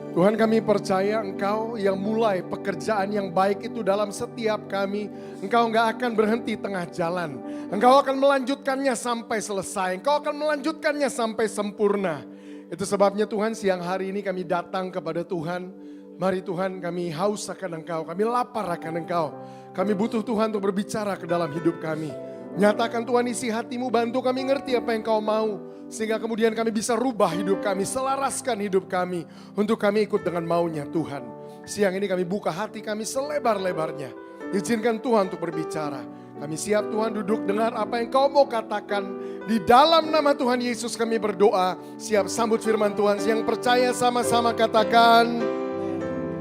Tuhan, kami percaya Engkau yang mulai pekerjaan yang baik itu dalam setiap kami. Engkau enggak akan berhenti tengah jalan. Engkau akan melanjutkannya sampai selesai. Engkau akan melanjutkannya sampai sempurna. Itu sebabnya Tuhan, siang hari ini kami datang kepada Tuhan. Mari Tuhan, kami haus akan Engkau, kami lapar akan Engkau. Kami butuh Tuhan untuk berbicara ke dalam hidup kami. Nyatakan Tuhan isi hatimu, bantu kami ngerti apa yang Kau mau. Sehingga kemudian kami bisa rubah hidup kami, selaraskan hidup kami. Untuk kami ikut dengan maunya Tuhan. Siang ini kami buka hati kami selebar-lebarnya. Izinkan Tuhan untuk berbicara. Kami siap Tuhan duduk dengar apa yang Kau mau katakan. Di dalam nama Tuhan Yesus kami berdoa. Siap sambut firman Tuhan. Yang percaya sama-sama katakan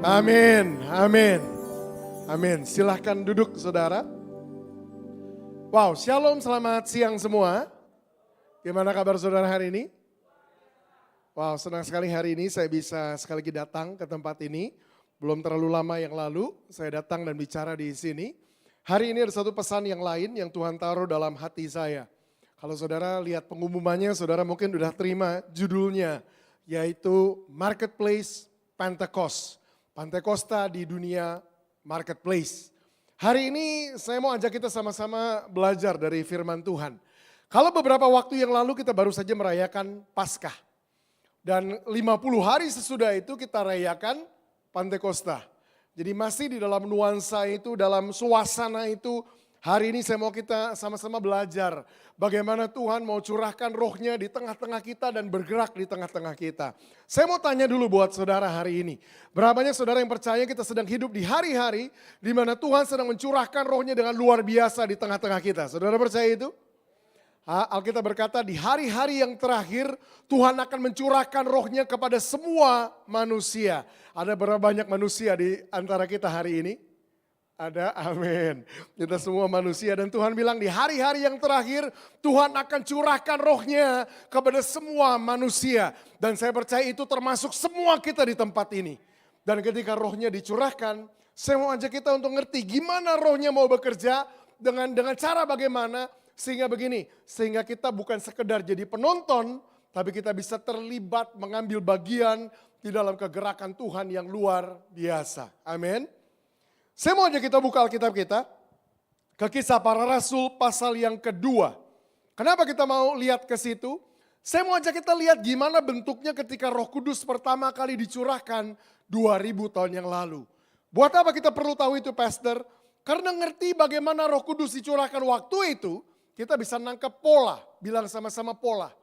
amin, amin, amin. Silahkan duduk saudara. Wow, shalom, selamat siang semua. Gimana kabar saudara hari ini? Wow, senang sekali hari ini saya bisa sekali lagi datang ke tempat ini. Belum terlalu lama yang lalu saya datang dan bicara di sini. Hari ini ada satu pesan yang lain yang Tuhan taruh dalam hati saya. Kalau saudara lihat pengumumannya, saudara mungkin sudah terima judulnya. Yaitu Marketplace Pentecost. Pantekosta di dunia marketplace. Hari ini saya mau ajak kita sama-sama belajar dari firman Tuhan. Kalau beberapa waktu yang lalu kita baru saja merayakan Paskah. Dan 50 hari sesudah itu kita rayakan Pantekosta. Jadi masih di dalam nuansa itu, dalam suasana itu, hari ini saya mau kita sama-sama belajar bagaimana Tuhan mau curahkan rohnya di tengah-tengah kita dan bergerak di tengah-tengah kita. Saya mau tanya dulu buat saudara hari ini. Berapa banyak saudara yang percaya kita sedang hidup di hari-hari di mana Tuhan sedang mencurahkan rohnya dengan luar biasa di tengah-tengah kita. Saudara percaya itu? Alkitab berkata di hari-hari yang terakhir Tuhan akan mencurahkan rohnya kepada semua manusia. Ada berapa banyak manusia di antara kita hari ini? Ada, amin. Kita semua manusia dan Tuhan bilang di hari-hari yang terakhir Tuhan akan curahkan rohnya kepada semua manusia. Dan saya percaya itu termasuk semua kita di tempat ini. Dan ketika rohnya dicurahkan, saya mau ajak kita untuk ngerti gimana rohnya mau bekerja dengan cara bagaimana. Sehingga begini, sehingga kita bukan sekedar jadi penonton, tapi kita bisa terlibat mengambil bagian di dalam kegerakan Tuhan yang luar biasa. Amin. Saya mau ajak kita buka Alkitab kita ke Kisah Para Rasul pasal yang kedua. Kenapa kita mau lihat ke situ? Saya mau ajak kita lihat gimana bentuknya ketika Roh Kudus pertama kali dicurahkan 2000 tahun yang lalu. Buat apa kita perlu tahu itu, Pastor? Karena ngerti bagaimana Roh Kudus dicurahkan waktu itu, kita bisa nangkep pola, bilang sama-sama pola.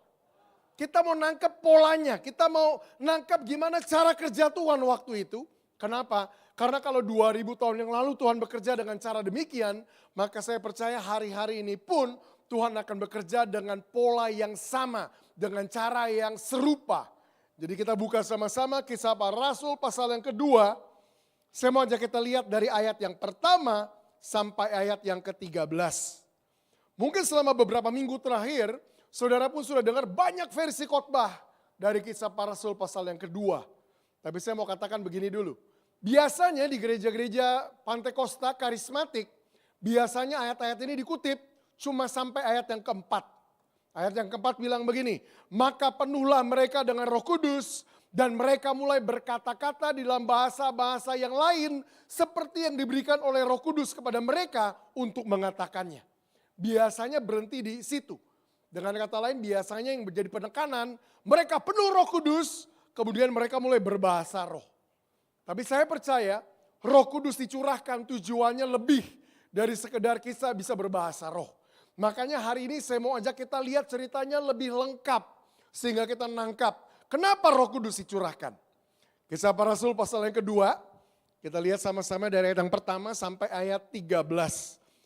Kita mau nangkep polanya, kita mau nangkep gimana cara kerja Tuhan waktu itu. Kenapa? Karena kalau 2000 tahun yang lalu Tuhan bekerja dengan cara demikian, maka saya percaya hari-hari ini pun Tuhan akan bekerja dengan pola yang sama, dengan cara yang serupa. Jadi kita buka sama-sama Kisah Para Rasul pasal yang kedua. Saya mau ajak kita lihat dari ayat yang pertama sampai ayat yang ke-13. Mungkin selama beberapa minggu terakhir, saudara pun sudah dengar banyak versi khotbah dari Kisah Para Rasul pasal yang kedua. Tapi saya mau katakan begini dulu. Biasanya di gereja-gereja Pantekosta karismatik, biasanya ayat-ayat ini dikutip cuma sampai ayat yang keempat. Ayat yang keempat bilang begini, maka penuhlah mereka dengan Roh Kudus dan mereka mulai berkata-kata di dalam bahasa-bahasa yang lain seperti yang diberikan oleh Roh Kudus kepada mereka untuk mengatakannya. Biasanya berhenti di situ. Dengan kata lain biasanya yang menjadi penekanan, mereka penuh Roh Kudus, kemudian mereka mulai berbahasa roh. Tapi saya percaya Roh Kudus dicurahkan tujuannya lebih dari sekedar kita bisa berbahasa roh. Makanya hari ini saya mau ajak kita lihat ceritanya lebih lengkap. Sehingga kita nangkap kenapa Roh Kudus dicurahkan. Kisah Para Rasul pasal yang kedua, kita lihat sama-sama dari ayat yang pertama sampai ayat 13.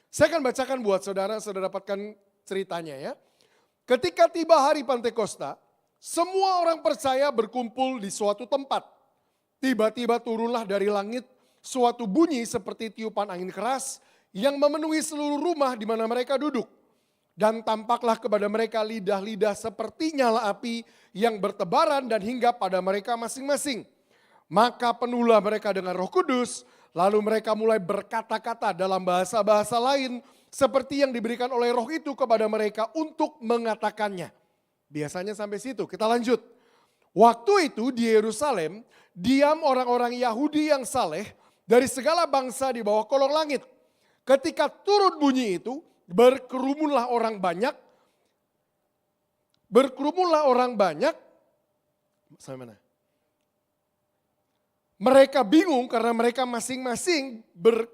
Saya akan bacakan buat saudara dapatkan ceritanya ya. Ketika tiba hari Pantekosta, semua orang percaya berkumpul di suatu tempat. Tiba-tiba turunlah dari langit suatu bunyi seperti tiupan angin keras yang memenuhi seluruh rumah di mana mereka duduk. Dan tampaklah kepada mereka lidah-lidah seperti nyala api yang bertebaran dan hinggap pada mereka masing-masing. Maka penuhlah mereka dengan Roh Kudus. Lalu mereka mulai berkata-kata dalam bahasa-bahasa lain seperti yang diberikan oleh roh itu kepada mereka untuk mengatakannya. Biasanya sampai situ, kita lanjut. Waktu itu di Yerusalem, diam orang-orang Yahudi yang saleh dari segala bangsa di bawah kolong langit. Ketika turun bunyi itu, berkerumunlah orang banyak. Sampai mana? Mereka bingung karena mereka masing-masing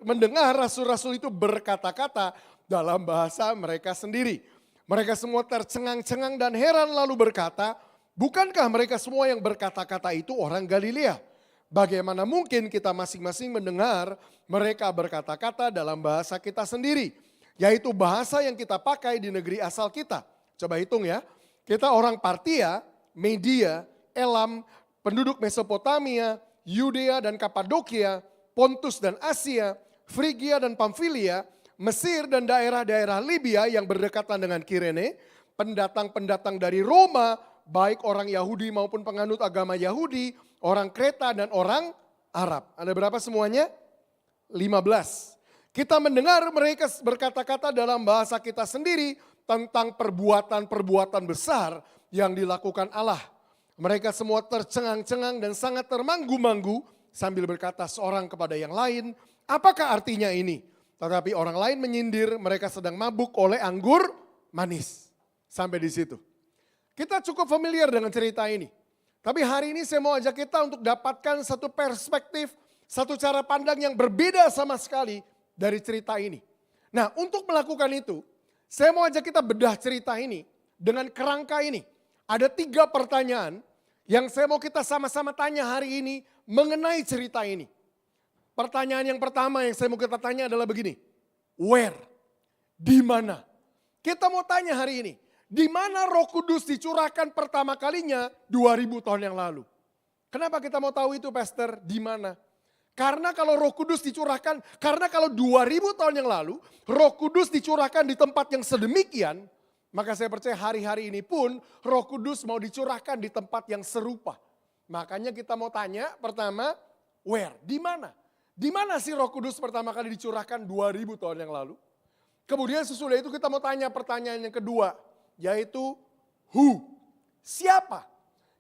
mendengar rasul-rasul itu berkata-kata dalam bahasa mereka sendiri. Mereka semua tercengang-cengang dan heran lalu berkata, bukankah mereka semua yang berkata-kata itu orang Galilea? Bagaimana mungkin kita masing-masing mendengar mereka berkata-kata dalam bahasa kita sendiri, yaitu bahasa yang kita pakai di negeri asal kita. Coba hitung ya, kita orang Partia, Media, Elam, penduduk Mesopotamia, Yudea dan Kapadokia, Pontus dan Asia, Frigia dan Pamfilia, Mesir dan daerah-daerah Libya yang berdekatan dengan Kirene, pendatang-pendatang dari Roma, baik orang Yahudi maupun penganut agama Yahudi, orang Kreta dan orang Arab. Ada berapa semuanya? 15. Kita mendengar mereka berkata-kata dalam bahasa kita sendiri tentang perbuatan-perbuatan besar yang dilakukan Allah. Mereka semua tercengang-cengang dan sangat termanggu-manggu sambil berkata seorang kepada yang lain, apakah artinya ini? Tetapi orang lain menyindir mereka sedang mabuk oleh anggur manis. Sampai di situ. Kita cukup familiar dengan cerita ini. Tapi hari ini saya mau ajak kita untuk dapatkan satu perspektif, satu cara pandang yang berbeda sama sekali dari cerita ini. Nah, untuk melakukan itu, saya mau ajak kita bedah cerita ini dengan kerangka ini. Ada 3 pertanyaan yang saya mau kita sama-sama tanya hari ini mengenai cerita ini. Pertanyaan yang pertama yang saya mau kita tanya adalah begini. Where? Di mana? Kita mau tanya hari ini. Di mana Roh Kudus dicurahkan pertama kalinya 2000 tahun yang lalu? Kenapa kita mau tahu itu, Pastor? Di mana? Karena kalau Roh Kudus dicurahkan, karena kalau 2000 tahun yang lalu Roh Kudus dicurahkan di tempat yang sedemikian, maka saya percaya hari-hari ini pun Roh Kudus mau dicurahkan di tempat yang serupa. Makanya kita mau tanya pertama, where? Di mana? Di mana sih Roh Kudus pertama kali dicurahkan 2000 tahun yang lalu? Kemudian sesudah itu kita mau tanya pertanyaan yang kedua, yaitu who? Siapa?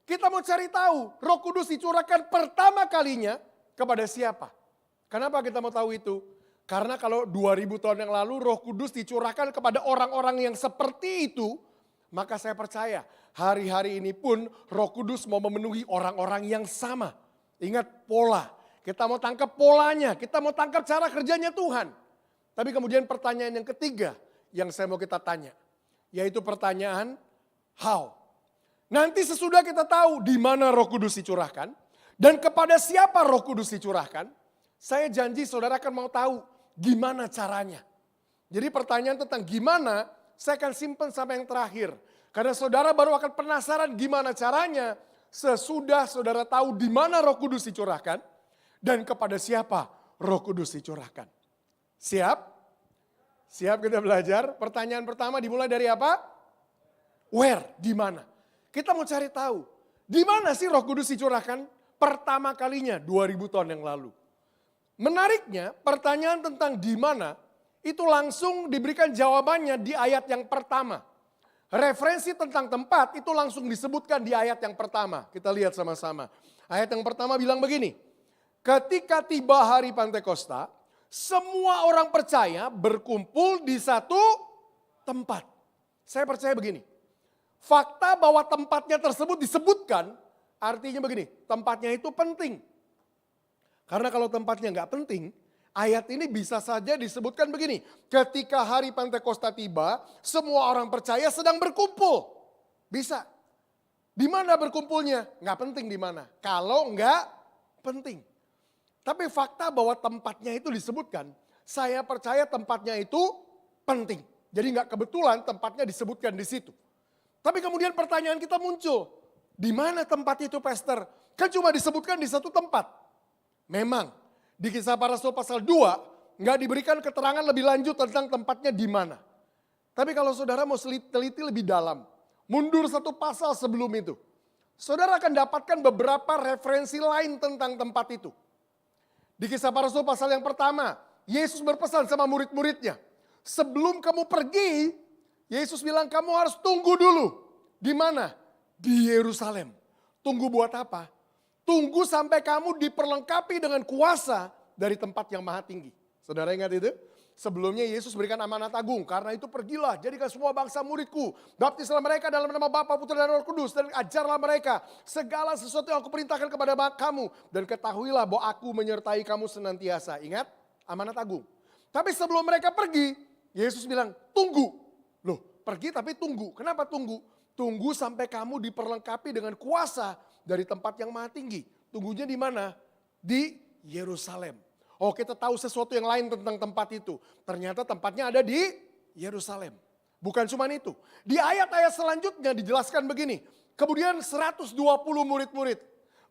Kita mau cari tahu Roh Kudus dicurahkan pertama kalinya kepada siapa? Kenapa kita mau tahu itu? Karena kalau 2000 tahun yang lalu Roh Kudus dicurahkan kepada orang-orang yang seperti itu, maka saya percaya hari-hari ini pun Roh Kudus mau memenuhi orang-orang yang sama. Ingat pola, kita mau tangkap polanya, kita mau tangkap cara kerjanya Tuhan. Tapi kemudian pertanyaan yang ketiga yang saya mau kita tanya, yaitu pertanyaan how. Nanti sesudah kita tahu di mana Roh Kudus dicurahkan dan kepada siapa Roh Kudus dicurahkan, saya janji saudara akan mau tahu gimana caranya. Jadi pertanyaan tentang gimana saya akan simpan sampai yang terakhir. Karena saudara baru akan penasaran gimana caranya sesudah saudara tahu di mana Roh Kudus dicurahkan dan kepada siapa Roh Kudus dicurahkan. Siap? Siap kita belajar? Pertanyaan pertama dimulai dari apa? Where? Di mana? Kita mau cari tahu. Di mana sih Roh Kudus dicurahkan pertama kalinya 2000 tahun yang lalu? Menariknya pertanyaan tentang di mana itu langsung diberikan jawabannya di ayat yang pertama. Referensi tentang tempat itu langsung disebutkan di ayat yang pertama. Kita lihat sama-sama. Ayat yang pertama bilang begini. Ketika tiba hari Pantekosta, semua orang percaya berkumpul di satu tempat. Saya percaya begini. Fakta bahwa tempatnya tersebut disebutkan artinya begini. Tempatnya itu penting. Karena kalau tempatnya nggak penting, ayat ini bisa saja disebutkan begini. Ketika hari Pantekosta tiba, semua orang percaya sedang berkumpul. Bisa. Di mana berkumpulnya? Nggak penting di mana. Kalau nggak penting. Tapi fakta bahwa tempatnya itu disebutkan, saya percaya tempatnya itu penting. Jadi nggak kebetulan tempatnya disebutkan di situ. Tapi kemudian pertanyaan kita muncul. Di mana tempat itu, Pastor? Kan cuma disebutkan di satu tempat. Memang di Kisah Para Rasul pasal 2 nggak diberikan keterangan lebih lanjut tentang tempatnya di mana. Tapi kalau saudara mau teliti lebih dalam, mundur satu pasal sebelum itu, saudara akan dapatkan beberapa referensi lain tentang tempat itu. Di Kisah Para Rasul pasal yang pertama, Yesus berpesan sama murid-muridnya, sebelum kamu pergi, Yesus bilang kamu harus tunggu dulu. Di mana? Di Yerusalem. Tunggu buat apa? Tunggu sampai kamu diperlengkapi dengan kuasa dari tempat yang maha tinggi. Saudara ingat itu? Sebelumnya Yesus berikan amanat agung. Karena itu pergilah, jadikan semua bangsa muridku. Baptislah mereka dalam nama Bapa, Putra dan Roh Kudus. Dan ajarlah mereka segala sesuatu yang aku perintahkan kepada kamu. Dan ketahuilah bahwa aku menyertai kamu senantiasa. Ingat, amanat agung. Tapi sebelum mereka pergi, Yesus bilang, tunggu. Loh, pergi tapi tunggu. Kenapa tunggu? Tunggu sampai kamu diperlengkapi dengan kuasa dari tempat yang maha tinggi. Tunggunya di mana? Di Yerusalem. Oh, kita tahu sesuatu yang lain tentang tempat itu. Ternyata tempatnya ada di Yerusalem. Bukan cuma itu. Di ayat-ayat selanjutnya dijelaskan begini. Kemudian 120 murid-murid.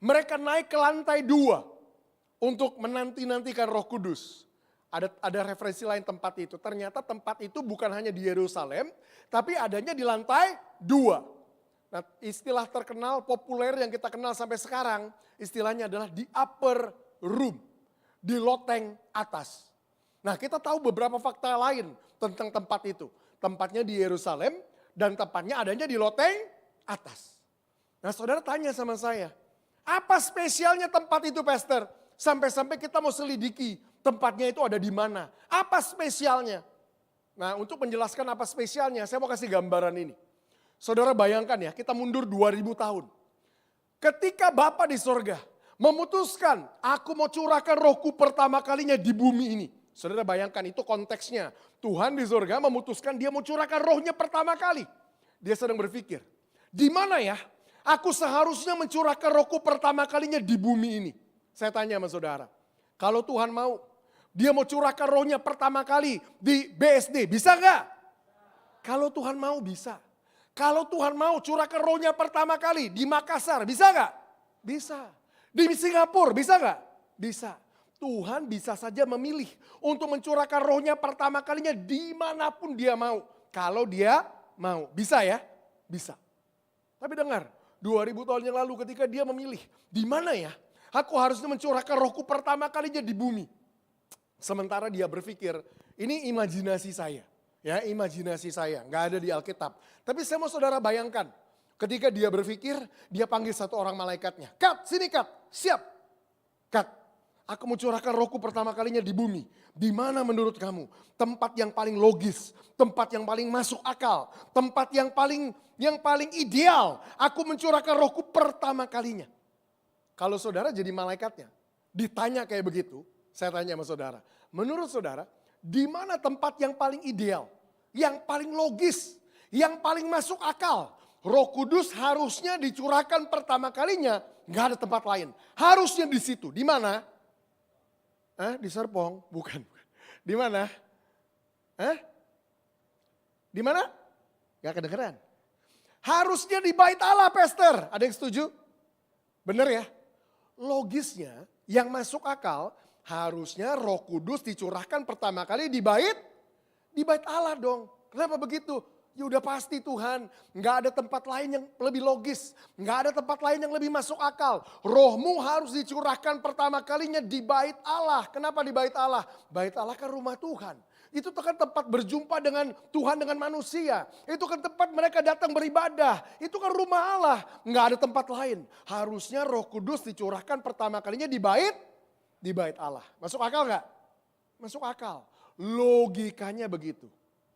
Mereka naik ke lantai 2 untuk menanti-nantikan Roh Kudus. Ada referensi lain tempat itu. Ternyata tempat itu bukan hanya di Yerusalem, tapi adanya di lantai 2. Nah, istilah terkenal populer yang kita kenal sampai sekarang, istilahnya adalah di upper room. Di loteng atas. Nah, kita tahu beberapa fakta lain tentang tempat itu. Tempatnya di Yerusalem dan tempatnya adanya di loteng atas. Nah, saudara tanya sama saya, apa spesialnya tempat itu, Pastor? Sampai-sampai kita mau selidiki tempatnya itu ada di mana. Apa spesialnya? Nah, untuk menjelaskan apa spesialnya, saya mau kasih gambaran ini. Saudara bayangkan ya, kita mundur 2000 tahun. Ketika Bapa di sorga memutuskan, aku mau curahkan rohku pertama kalinya di bumi ini. Saudara bayangkan itu konteksnya. Tuhan di surga memutuskan dia mau curahkan rohnya pertama kali. Dia sedang berpikir, di mana ya aku seharusnya mencurahkan rohku pertama kalinya di bumi ini. Saya tanya sama saudara, kalau Tuhan mau, dia mau curahkan rohnya pertama kali di BSD, bisa nggak? Kalau Tuhan mau bisa. Kalau Tuhan mau curahkan rohnya pertama kali di Makassar, bisa nggak? Bisa. Di Singapura bisa nggak? Bisa. Tuhan bisa saja memilih untuk mencurahkan rohnya pertama kalinya dimanapun dia mau. Kalau dia mau. Bisa ya? Bisa. Tapi dengar, 2000 tahun yang lalu ketika dia memilih, di mana ya aku harusnya mencurahkan rohku pertama kalinya di bumi. Sementara dia berpikir, ini imajinasi saya. Ya, imajinasi saya, nggak ada di Alkitab. Tapi saya mau saudara bayangkan, ketika dia berpikir, dia panggil satu orang malaikatnya. Kat, sini Kat, siap. Kat, aku mau curahkan rohku pertama kalinya di bumi. Di mana menurut kamu? Tempat yang paling logis, tempat yang paling masuk akal, tempat yang paling ideal. Aku mencurahkan rohku pertama kalinya. Kalau saudara jadi malaikatnya, ditanya kayak begitu, saya tanya sama saudara. Menurut saudara, di mana tempat yang paling ideal, yang paling logis, yang paling masuk akal? Roh Kudus harusnya dicurahkan pertama kalinya, nggak ada tempat lain. Harusnya di situ. Di mana? Di Serpong? Bukan. Di mana? Di mana? Gak kedengeran. Harusnya di Bait Allah, Pastor. Ada yang setuju? Bener ya? Logisnya yang masuk akal, harusnya Roh Kudus dicurahkan pertama kali di Bait Allah dong. Kenapa begitu? Ya udah pasti Tuhan, nggak ada tempat lain yang lebih logis, nggak ada tempat lain yang lebih masuk akal. Rohmu harus dicurahkan pertama kalinya di Bait Allah. Kenapa di Bait Allah? Bait Allah kan rumah Tuhan. Itu kan tempat berjumpa dengan Tuhan dengan manusia. Itu kan tempat mereka datang beribadah. Itu kan rumah Allah. Nggak ada tempat lain. Harusnya Roh Kudus dicurahkan pertama kalinya di Bait Allah. Masuk akal nggak? Masuk akal. Logikanya begitu.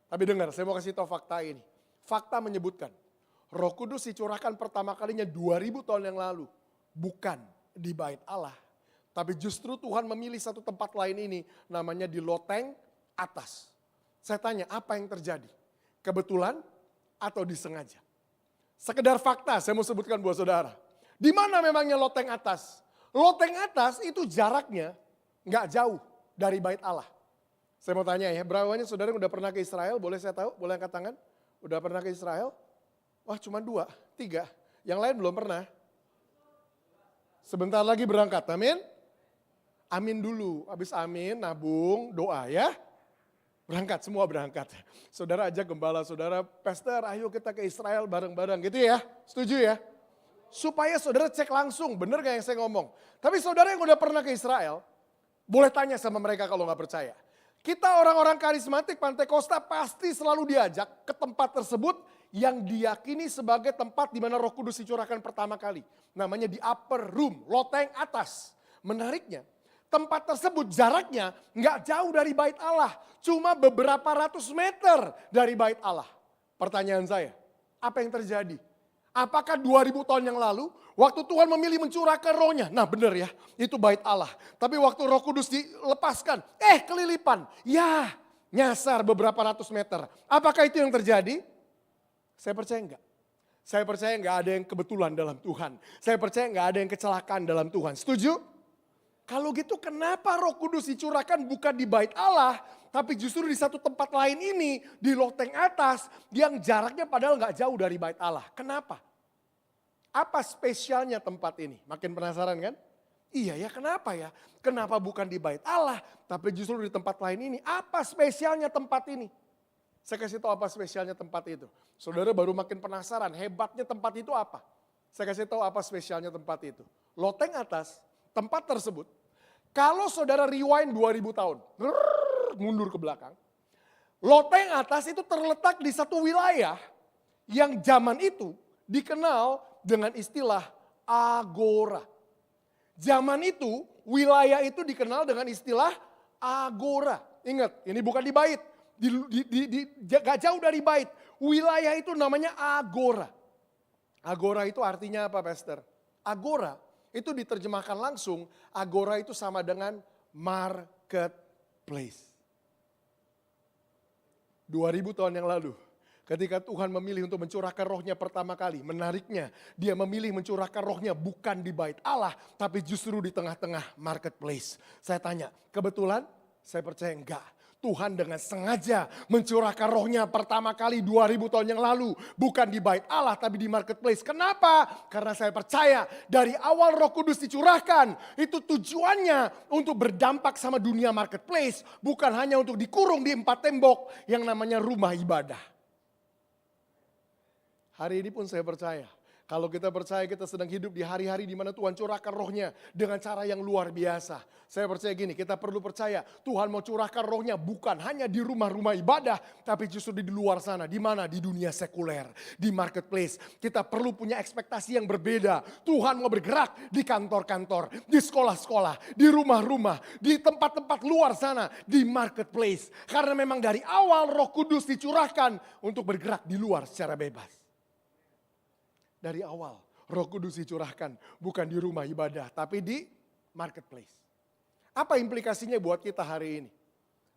Tapi dengar, saya mau kasih tahu fakta ini. Fakta menyebutkan, Roh Kudus dicurahkan pertama kalinya 2000 tahun yang lalu. Bukan di Bait Allah. Tapi justru Tuhan memilih satu tempat lain ini, namanya di loteng atas. Saya tanya, apa yang terjadi? Kebetulan atau disengaja? Sekedar fakta, saya mau sebutkan buat saudara. Di mana memangnya loteng atas? Loteng atas itu jaraknya nggak jauh dari Bait Allah. Saya mau tanya ya, berapa banyak saudara yang udah pernah ke Israel? Boleh saya tahu? Boleh angkat tangan? Udah pernah ke Israel? Wah cuma 2, 3. Yang lain belum pernah. Sebentar lagi berangkat, amin? Amin dulu, habis amin, nabung, doa ya. Berangkat, semua berangkat. Saudara ajak gembala, saudara, Pastor ayo kita ke Israel bareng-bareng gitu ya. Setuju ya? Supaya saudara cek langsung, bener gak yang saya ngomong? Tapi saudara yang udah pernah ke Israel, boleh tanya sama mereka kalau gak percaya. Kita orang-orang karismatik Pantai Kosta pasti selalu diajak ke tempat tersebut yang diyakini sebagai tempat di mana Roh Kudus dicurahkan pertama kali. Namanya di upper room, loteng atas. Menariknya, tempat tersebut jaraknya nggak jauh dari bait Allah. Cuma beberapa ratus meter dari bait Allah. Pertanyaan saya, apa yang terjadi? Apakah 2000 tahun yang lalu, waktu Tuhan memilih mencurahkan rohnya. Nah benar ya, itu bait Allah. Tapi waktu Roh Kudus dilepaskan, kelilipan. Ya, nyasar beberapa ratus meter. Apakah itu yang terjadi? Saya percaya enggak. Saya percaya enggak ada yang kebetulan dalam Tuhan. Saya percaya enggak ada yang kecelakaan dalam Tuhan. Setuju? Kalau gitu kenapa Roh Kudus dicurahkan bukan di bait Allah, tapi justru di satu tempat lain ini, di loteng atas, yang jaraknya padahal enggak jauh dari bait Allah. Kenapa? Apa spesialnya tempat ini? Makin penasaran kan? Iya ya, kenapa ya? Kenapa bukan di bait Allah, tapi justru di tempat lain ini? Apa spesialnya tempat ini? Saya kasih tahu apa spesialnya tempat itu. Saudara baru makin penasaran, hebatnya tempat itu apa? Saya kasih tahu apa spesialnya tempat itu. Loteng atas, tempat tersebut, kalau saudara rewind 2000 tahun, mundur ke belakang. Loteng atas itu terletak di satu wilayah yang zaman itu dikenal dengan istilah agora. Zaman itu wilayah itu dikenal dengan istilah agora. Ingat, ini bukan di bait. Gak jauh dari bait. Wilayah itu namanya agora. Agora itu artinya apa, Pastor? Agora itu diterjemahkan langsung, agora itu sama dengan marketplace. 2000 tahun yang lalu, ketika Tuhan memilih untuk mencurahkan rohnya pertama kali, menariknya dia memilih mencurahkan rohnya bukan di bait Allah, tapi justru di tengah-tengah marketplace. Saya tanya, kebetulan? Saya percaya enggak. Tuhan dengan sengaja mencurahkan rohnya pertama kali 2000 tahun yang lalu. Bukan di bait Allah tapi di marketplace. Kenapa? Karena saya percaya dari awal Roh Kudus dicurahkan. Itu tujuannya untuk berdampak sama dunia marketplace. Bukan hanya untuk dikurung di 4 tembok yang namanya rumah ibadah. Hari ini pun saya percaya. Kalau kita percaya kita sedang hidup di hari-hari di mana Tuhan curahkan rohnya dengan cara yang luar biasa. Saya percaya gini, kita perlu percaya Tuhan mau curahkan rohnya bukan hanya di rumah-rumah ibadah. Tapi justru di luar sana, di mana? Di dunia sekuler, di marketplace. Kita perlu punya ekspektasi yang berbeda. Tuhan mau bergerak di kantor-kantor, di sekolah-sekolah, di rumah-rumah, di tempat-tempat luar sana, di marketplace. Karena memang dari awal Roh Kudus dicurahkan untuk bergerak di luar secara bebas. Dari awal Roh Kudus dicurahkan bukan di rumah ibadah tapi di marketplace. Apa implikasinya buat kita hari ini?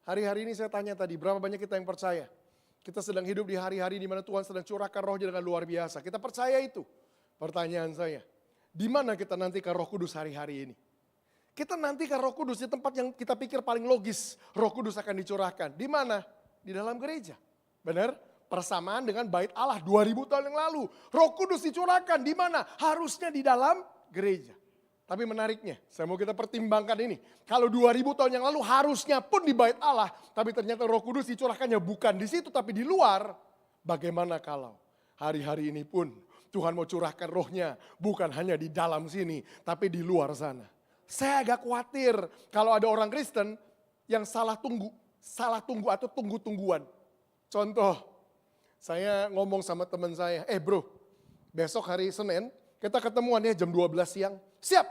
Hari-hari ini saya tanya tadi, berapa banyak kita yang percaya? Kita sedang hidup di hari-hari di mana Tuhan sedang curahkan rohnya dengan luar biasa. Kita percaya itu. Pertanyaan saya, di mana kita nantikan Roh Kudus hari-hari ini? Kita nantikan Roh Kudus di tempat yang kita pikir paling logis Roh Kudus akan dicurahkan. Di mana? Di dalam gereja. Benar? Persamaan dengan bait Allah 2000 tahun yang lalu. Roh Kudus dicurahkan di mana? Harusnya di dalam gereja. Tapi menariknya, saya mau kita pertimbangkan ini. Kalau 2000 tahun yang lalu harusnya pun di bait Allah. Tapi ternyata Roh Kudus dicurahkannya bukan di situ tapi di luar. Bagaimana kalau hari-hari ini pun Tuhan mau curahkan rohnya bukan hanya di dalam sini tapi di luar sana. Saya agak khawatir kalau ada orang Kristen yang salah tunggu atau tunggu-tungguan. Contoh, saya ngomong sama teman saya, bro, besok hari Senin kita ketemuan ya jam 12 siang. Siap,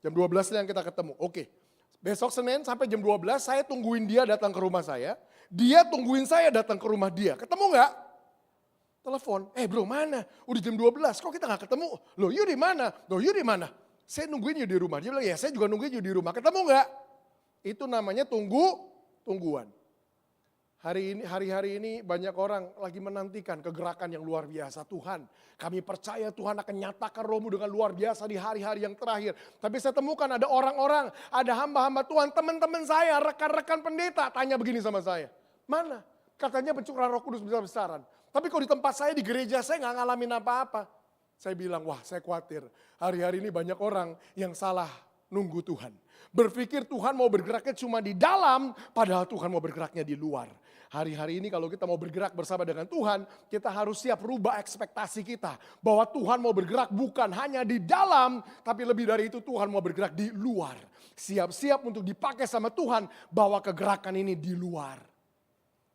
jam 12 siang kita ketemu, oke. Besok Senin sampai jam 12 saya tungguin dia datang ke rumah saya. Dia tungguin saya datang ke rumah dia, ketemu gak? Telepon, bro mana? Udah jam 12, kok kita gak ketemu? Loh you di mana? Loh you di mana? Saya nungguin you di rumah. Dia bilang ya saya juga nungguin you di rumah, ketemu gak? Itu namanya tungguan. Hari-hari ini banyak orang lagi menantikan kegerakan yang luar biasa. Tuhan, kami percaya Tuhan akan nyatakan rohmu dengan luar biasa di hari-hari yang terakhir. Tapi saya temukan ada orang-orang, ada hamba-hamba Tuhan, teman-teman saya, rekan-rekan pendeta tanya begini sama saya. Mana? Katanya pencurahan Roh Kudus besar-besaran. Tapi kalau di tempat saya di gereja saya gak ngalamin apa-apa. Saya bilang, wah saya khawatir. Hari-hari ini banyak orang yang salah nunggu Tuhan. Berpikir Tuhan mau bergeraknya cuma di dalam, padahal Tuhan mau bergeraknya di luar. Hari-hari ini kalau kita mau bergerak bersama dengan Tuhan, kita harus siap rubah ekspektasi kita. Bahwa Tuhan mau bergerak bukan hanya di dalam, tapi lebih dari itu Tuhan mau bergerak di luar. Siap-siap untuk dipakai sama Tuhan, bahwa kegerakan ini di luar.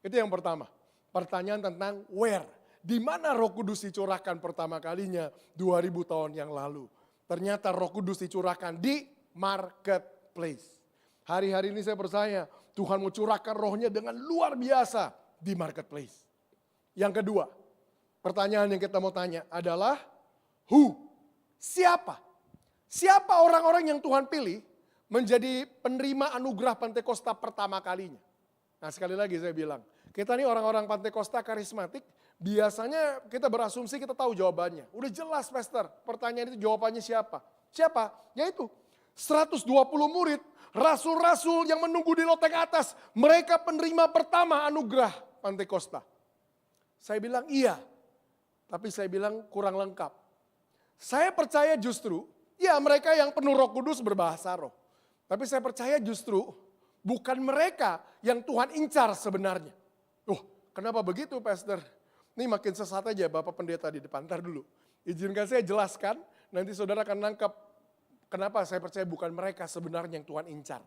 Itu yang pertama. Pertanyaan tentang where, Di mana Roh Kudus dicurahkan pertama kalinya 2000 tahun yang lalu? Ternyata Roh Kudus dicurahkan di marketplace. Hari-hari ini saya percaya Tuhan mau curahkan rohnya dengan luar biasa di marketplace. Yang kedua, pertanyaan yang kita mau tanya adalah who? Siapa? Siapa orang-orang yang Tuhan pilih menjadi penerima anugerah Pentakosta pertama kalinya? Nah sekali lagi saya bilang, kita ini orang-orang Pentakosta karismatik, biasanya kita berasumsi kita tahu jawabannya. Udah jelas Pastor, pertanyaan itu jawabannya siapa? Siapa? Yaitu 120 murid, rasul-rasul yang menunggu di loteng atas. Mereka penerima pertama anugerah Pentakosta. Saya bilang iya, tapi saya bilang kurang lengkap. Saya percaya justru, ya mereka yang penuh Roh Kudus berbahasa roh. Tapi saya percaya justru bukan mereka yang Tuhan incar sebenarnya. Kenapa begitu Pastor? Ini makin sesat aja Bapak Pendeta di depan. Ntar dulu, izinkan saya jelaskan, nanti saudara akan nangkap kenapa saya percaya bukan mereka sebenarnya yang Tuhan incar.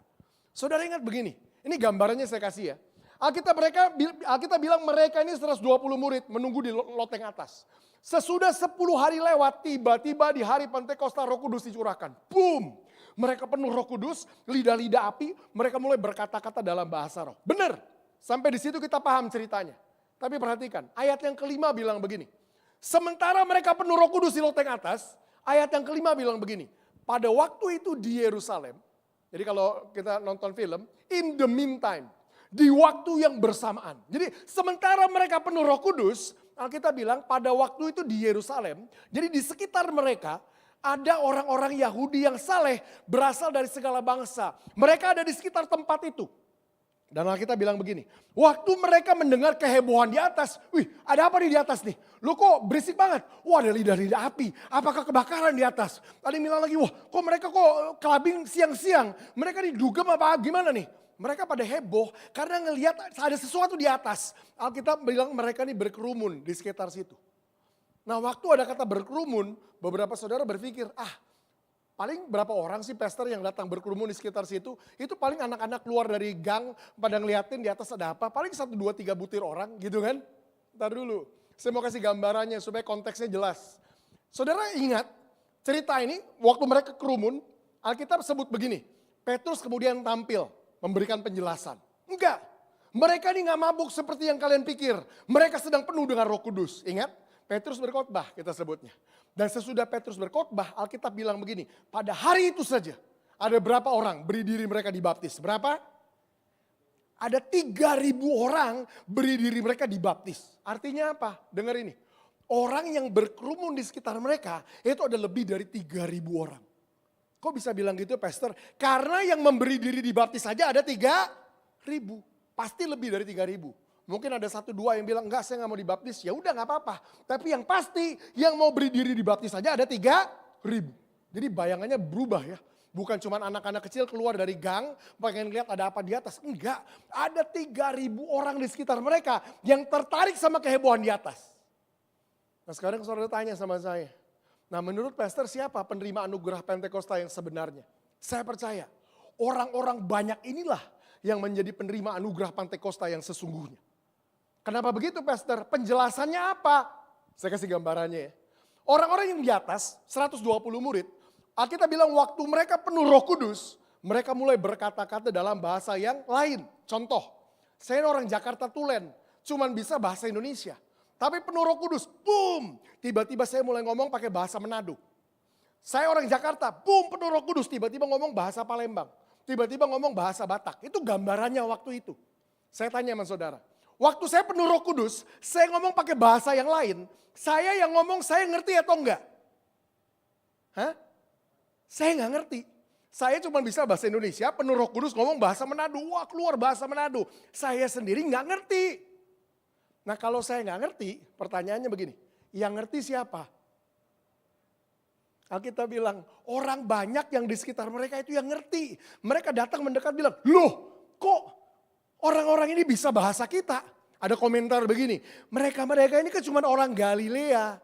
Saudara ingat begini, ini gambarannya saya kasih ya. Alkitab bilang mereka ini 120 murid menunggu di loteng atas. Sesudah 10 hari lewat, tiba-tiba di hari Pentakosta Roh Kudus dicurahkan. Boom! Mereka penuh Roh Kudus, lidah-lidah api, mereka mulai berkata-kata dalam bahasa roh. Benar, sampai di situ kita paham ceritanya. Tapi perhatikan, ayat yang kelima bilang begini. Sementara mereka penuh Roh Kudus di loteng atas, ayat yang kelima bilang begini. Pada waktu itu di Yerusalem, jadi kalau kita nonton film, in the meantime, di waktu yang bersamaan. Jadi sementara mereka penuh Roh Kudus, Alkitab bilang pada waktu itu di Yerusalem, jadi di sekitar mereka ada orang-orang Yahudi yang saleh berasal dari segala bangsa. Mereka ada di sekitar tempat itu. Dan Alkitab bilang begini, waktu mereka mendengar kehebohan di atas, wih ada apa nih di atas nih? Lu kok berisik banget? Wah ada lidah-lidah api, apakah kebakaran di atas? Ada yang bilang lagi, wah kok mereka kok kelabing siang-siang? Mereka didugem apa gimana nih? Mereka pada heboh karena ngelihat ada sesuatu di atas. Alkitab bilang mereka ini berkerumun di sekitar situ. Nah waktu ada kata berkerumun, beberapa saudara berpikir, paling berapa orang sih pastor yang datang berkerumun di sekitar situ? Itu paling anak-anak keluar dari gang pada ngeliatin di atas ada apa. Paling 1, 2, 3 butir orang gitu kan. Ntar dulu, saya mau kasih gambarannya supaya konteksnya jelas. Saudara ingat cerita ini waktu mereka kerumun, Alkitab sebut begini. Petrus kemudian tampil memberikan penjelasan. Enggak, mereka ini gak mabuk seperti yang kalian pikir. Mereka sedang penuh dengan Roh Kudus. Ingat? Petrus berkhotbah kita sebutnya. Dan sesudah Petrus berkhotbah, Alkitab bilang begini, pada hari itu saja ada berapa orang beri diri mereka dibaptis? Berapa? Ada 3.000 orang beri diri mereka dibaptis. Artinya apa? Dengar ini. Orang yang berkerumun di sekitar mereka itu ada lebih dari 3.000 orang. Kok bisa bilang gitu Pastor? Karena yang memberi diri dibaptis saja ada 3.000. Pasti lebih dari 3.000. Mungkin ada 1, 2 yang bilang, enggak saya gak mau dibaptis. Ya udah gak apa-apa. Tapi yang pasti yang mau beri diri dibaptis saja ada 3.000. Jadi bayangannya berubah ya. Bukan cuma anak-anak kecil keluar dari gang, pengen lihat ada apa di atas. Enggak, ada 3.000 orang di sekitar mereka yang tertarik sama kehebohan di atas. Nah sekarang saudara tanya sama saya. Nah menurut Pastor siapa penerima anugerah Pentakosta yang sebenarnya? Saya percaya orang-orang banyak inilah yang menjadi penerima anugerah Pentakosta yang sesungguhnya. Kenapa begitu Pastor? Penjelasannya apa? Saya kasih gambarannya ya. Orang-orang yang di atas, 120 murid, Alkitab bilang waktu mereka penuh Roh Kudus, mereka mulai berkata-kata dalam bahasa yang lain. Contoh, saya orang Jakarta Tulen, cuman bisa bahasa Indonesia. Tapi penuh Roh Kudus, boom, tiba-tiba saya mulai ngomong pakai bahasa Manado. Saya orang Jakarta, boom, penuh Roh Kudus, tiba-tiba ngomong bahasa Palembang. Tiba-tiba ngomong bahasa Batak, itu gambarannya waktu itu. Saya tanya sama saudara. Waktu saya penuh Roh Kudus, saya ngomong pakai bahasa yang lain. Saya yang ngomong, saya ngerti atau enggak? Saya nggak ngerti. Saya cuma bisa bahasa Indonesia, penuh Roh Kudus ngomong bahasa Manado. Wah keluar bahasa Manado. Saya sendiri nggak ngerti. Nah kalau saya nggak ngerti, pertanyaannya begini. Yang ngerti siapa? Alkitab bilang, orang banyak yang di sekitar mereka itu yang ngerti. Mereka datang mendekat bilang, loh kok orang-orang ini bisa bahasa kita. Ada komentar begini, mereka ini kan cuma orang Galilea.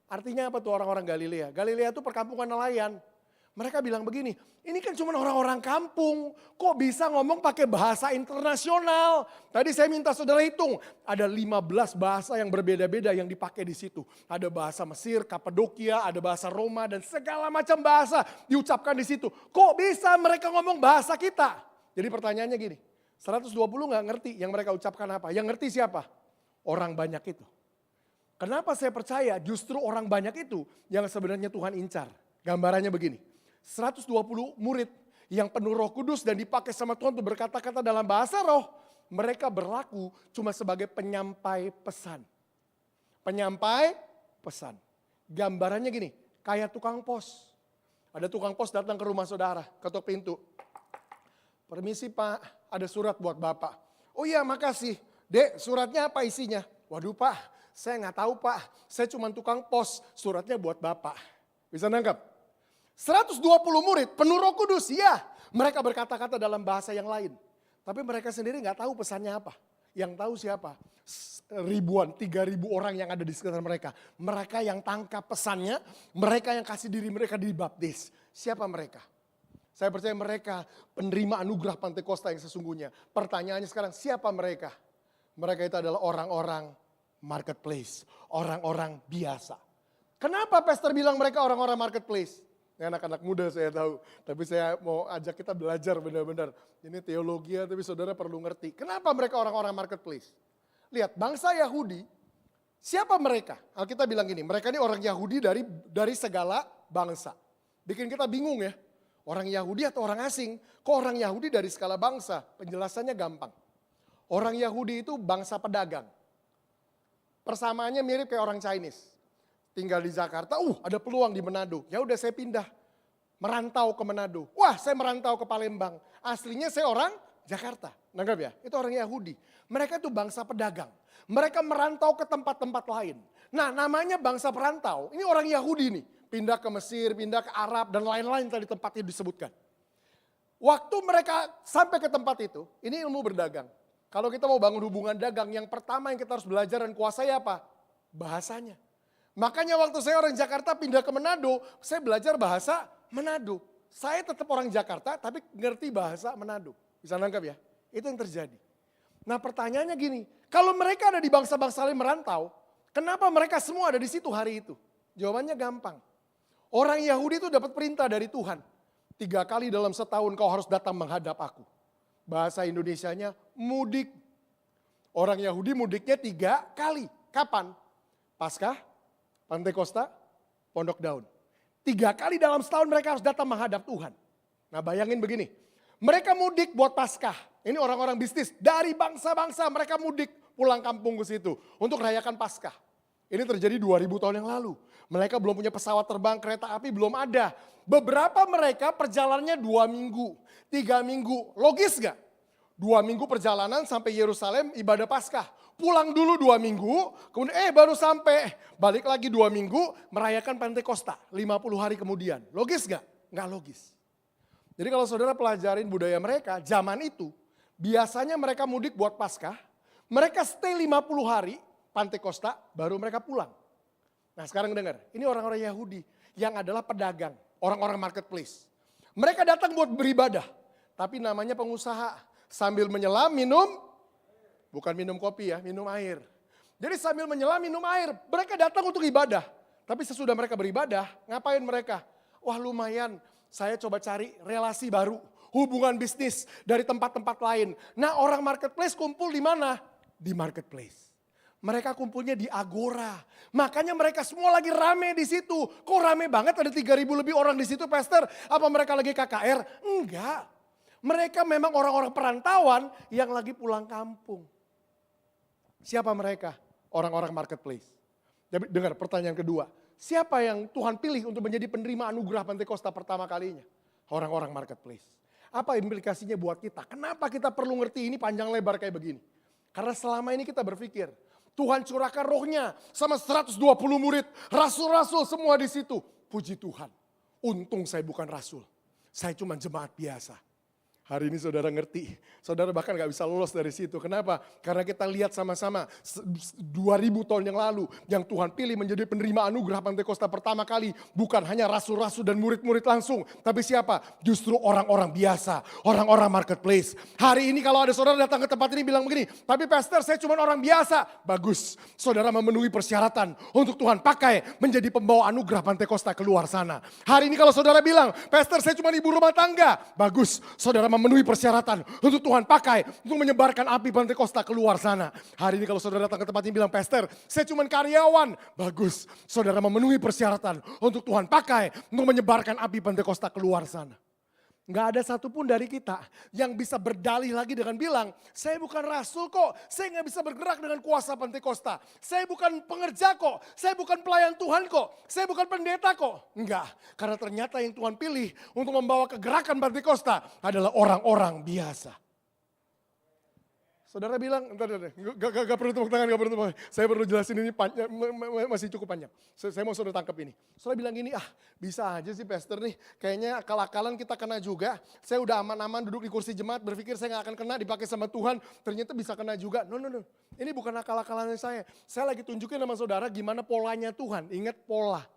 Artinya apa tuh orang-orang Galilea? Galilea itu perkampungan nelayan. Mereka bilang begini, ini kan cuma orang-orang kampung, kok bisa ngomong pakai bahasa internasional. Tadi saya minta saudara hitung, ada 15 bahasa yang berbeda-beda yang dipakai di situ. Ada bahasa Mesir, Kapadokia, ada bahasa Roma dan segala macam bahasa diucapkan di situ. Kok bisa mereka ngomong bahasa kita? Jadi pertanyaannya gini, 120 nggak ngerti yang mereka ucapkan apa? Yang ngerti siapa? Orang banyak itu. Kenapa saya percaya justru orang banyak itu yang sebenarnya Tuhan incar? Gambarannya begini. 120 murid yang penuh Roh Kudus dan dipakai sama Tuhan untuk berkata-kata dalam bahasa roh. Mereka berlaku cuma sebagai penyampai pesan. Penyampai pesan. Gambarannya gini, kayak tukang pos. Ada tukang pos datang ke rumah saudara, ketok pintu. Permisi Pak, ada surat buat Bapak. Oh iya makasih. Dek, suratnya apa isinya? Waduh Pak, saya nggak tahu Pak. Saya cuma tukang pos, suratnya buat Bapak. Bisa nangkap? 120 murid penuh Roh Kudus, ya. Mereka berkata-kata dalam bahasa yang lain. Tapi mereka sendiri nggak tahu pesannya apa. Yang tahu siapa? Ribuan, 3.000 orang yang ada di sekitar mereka. Mereka yang tangkap pesannya, mereka yang kasih diri mereka dibaptis. Siapa mereka? Saya percaya mereka penerima anugerah Pantekosta yang sesungguhnya. Pertanyaannya sekarang, siapa mereka? Mereka itu adalah orang-orang marketplace, orang-orang biasa. Kenapa pastor bilang mereka orang-orang marketplace? Ini anak-anak muda saya tahu, tapi saya mau ajak kita belajar benar-benar. Ini teologi tapi saudara perlu ngerti. Kenapa mereka orang-orang marketplace? Lihat, bangsa Yahudi, siapa mereka? Alkitab bilang gini, mereka ini orang Yahudi dari segala bangsa. Bikin kita bingung ya, orang Yahudi atau orang asing? Kok orang Yahudi dari segala bangsa? Penjelasannya gampang. Orang Yahudi itu bangsa pedagang. Persamaannya mirip kayak orang Chinese. Tinggal di Jakarta, ada peluang di Manado. Ya udah saya pindah, merantau ke Manado. Wah saya merantau ke Palembang. Aslinya saya orang Jakarta. Nanggap ya, itu orang Yahudi. Mereka itu bangsa pedagang. Mereka merantau ke tempat-tempat lain. Nah namanya bangsa perantau, ini orang Yahudi nih. Pindah ke Mesir, pindah ke Arab dan lain-lain tadi tempatnya disebutkan. Waktu mereka sampai ke tempat itu, ini ilmu berdagang. Kalau kita mau bangun hubungan dagang, yang pertama yang kita harus belajar dan kuasai apa? Bahasanya. Makanya waktu saya orang Jakarta pindah ke Manado, saya belajar bahasa Manado. Saya tetap orang Jakarta tapi ngerti bahasa Manado. Bisa nangkap ya? Itu yang terjadi. Nah pertanyaannya gini, kalau mereka ada di bangsa-bangsa lain merantau, kenapa mereka semua ada di situ hari itu? Jawabannya gampang. Orang Yahudi itu dapat perintah dari Tuhan. 3 kali dalam setahun kau harus datang menghadap aku. Bahasa Indonesianya mudik. Orang Yahudi mudiknya 3 kali. Kapan? Paskah, Pantekosta, Pondok Daun. 3 kali dalam setahun mereka harus datang menghadap Tuhan. Nah bayangin begini, mereka mudik buat Paskah. Ini orang-orang bisnis dari bangsa-bangsa mereka mudik pulang kampung ke situ untuk rayakan Paskah. Ini terjadi 2000 tahun yang lalu. Mereka belum punya pesawat terbang, kereta api belum ada. Beberapa mereka perjalanannya 2 minggu, 3 minggu. Logis gak? 2 minggu perjalanan sampai Yerusalem ibadah Paskah. Pulang dulu 2 minggu, kemudian baru sampai. Balik lagi 2 minggu merayakan Pantekosta 50 hari kemudian. Logis gak? Gak logis. Jadi kalau saudara pelajarin budaya mereka, zaman itu biasanya mereka mudik buat Paskah. Mereka stay 50 hari Pantekosta baru mereka pulang. Nah sekarang dengar, ini orang-orang Yahudi yang adalah pedagang, orang-orang marketplace. Mereka datang buat beribadah, tapi namanya pengusaha. Sambil menyelam minum, bukan minum kopi ya, minum air. Jadi sambil menyelam minum air, mereka datang untuk ibadah. Tapi sesudah mereka beribadah, ngapain mereka? Wah lumayan, saya coba cari relasi baru, hubungan bisnis dari tempat-tempat lain. Nah orang marketplace kumpul di mana? Di marketplace. Mereka kumpulnya di Agora. Makanya mereka semua lagi rame di situ. Kok rame banget ada 3.000 lebih orang di situ pastor? Apa mereka lagi KKR? Enggak. Mereka memang orang-orang perantauan yang lagi pulang kampung. Siapa mereka? Orang-orang marketplace. Jadi dengar pertanyaan kedua. Siapa yang Tuhan pilih untuk menjadi penerima anugerah Pantekosta pertama kalinya? Orang-orang marketplace. Apa implikasinya buat kita? Kenapa kita perlu ngerti ini panjang lebar kayak begini? Karena selama ini kita berpikir, Tuhan curahkan rohnya sama 120 murid, rasul-rasul semua di situ. Puji Tuhan, untung saya bukan rasul. Saya cuma jemaat biasa. Hari ini saudara ngerti, saudara bahkan gak bisa lolos dari situ. Kenapa? Karena kita lihat sama-sama 2000 tahun yang lalu yang Tuhan pilih menjadi penerima anugerah Pentakosta pertama kali. Bukan hanya rasul-rasul dan murid-murid langsung. Tapi siapa? Justru orang-orang biasa, orang-orang marketplace. Hari ini kalau ada saudara datang ke tempat ini bilang begini, tapi pastor saya cuma orang biasa. Bagus, saudara memenuhi persyaratan untuk Tuhan pakai menjadi pembawa anugerah Pentakosta keluar sana. Hari ini kalau saudara bilang, pastor saya cuma ibu rumah tangga. Bagus, saudara memenuhi persyaratan untuk Tuhan pakai untuk menyebarkan api Pentakosta keluar sana. Hari ini kalau saudara datang ke tempat ini bilang, pastor saya cuma karyawan. Bagus, saudara memenuhi persyaratan untuk Tuhan pakai untuk menyebarkan api Pentakosta keluar sana. Nggak ada satupun dari kita yang bisa berdalih lagi dengan bilang, saya bukan rasul kok, saya nggak bisa bergerak dengan kuasa Pentakosta. Saya bukan pengerja kok, saya bukan pelayan Tuhan kok, saya bukan pendeta kok. Enggak, karena ternyata yang Tuhan pilih untuk membawa kegerakan Pentakosta adalah orang-orang biasa. Saudara bilang, gak perlu tepuk tangan, gak perlu tepuk tangan. Saya perlu jelasin ini panjang, masih cukup panjang. Saya mau saudara tangkap ini. Saudara bilang gini, bisa aja sih pastor nih. Kayaknya akal-akalan kita kena juga. Saya udah aman-aman duduk di kursi jemaat, berpikir saya gak akan kena, dipakai sama Tuhan. Ternyata bisa kena juga. No. Ini bukan akal-akalan saya. Saya lagi tunjukin sama saudara gimana polanya Tuhan. Ingat pola.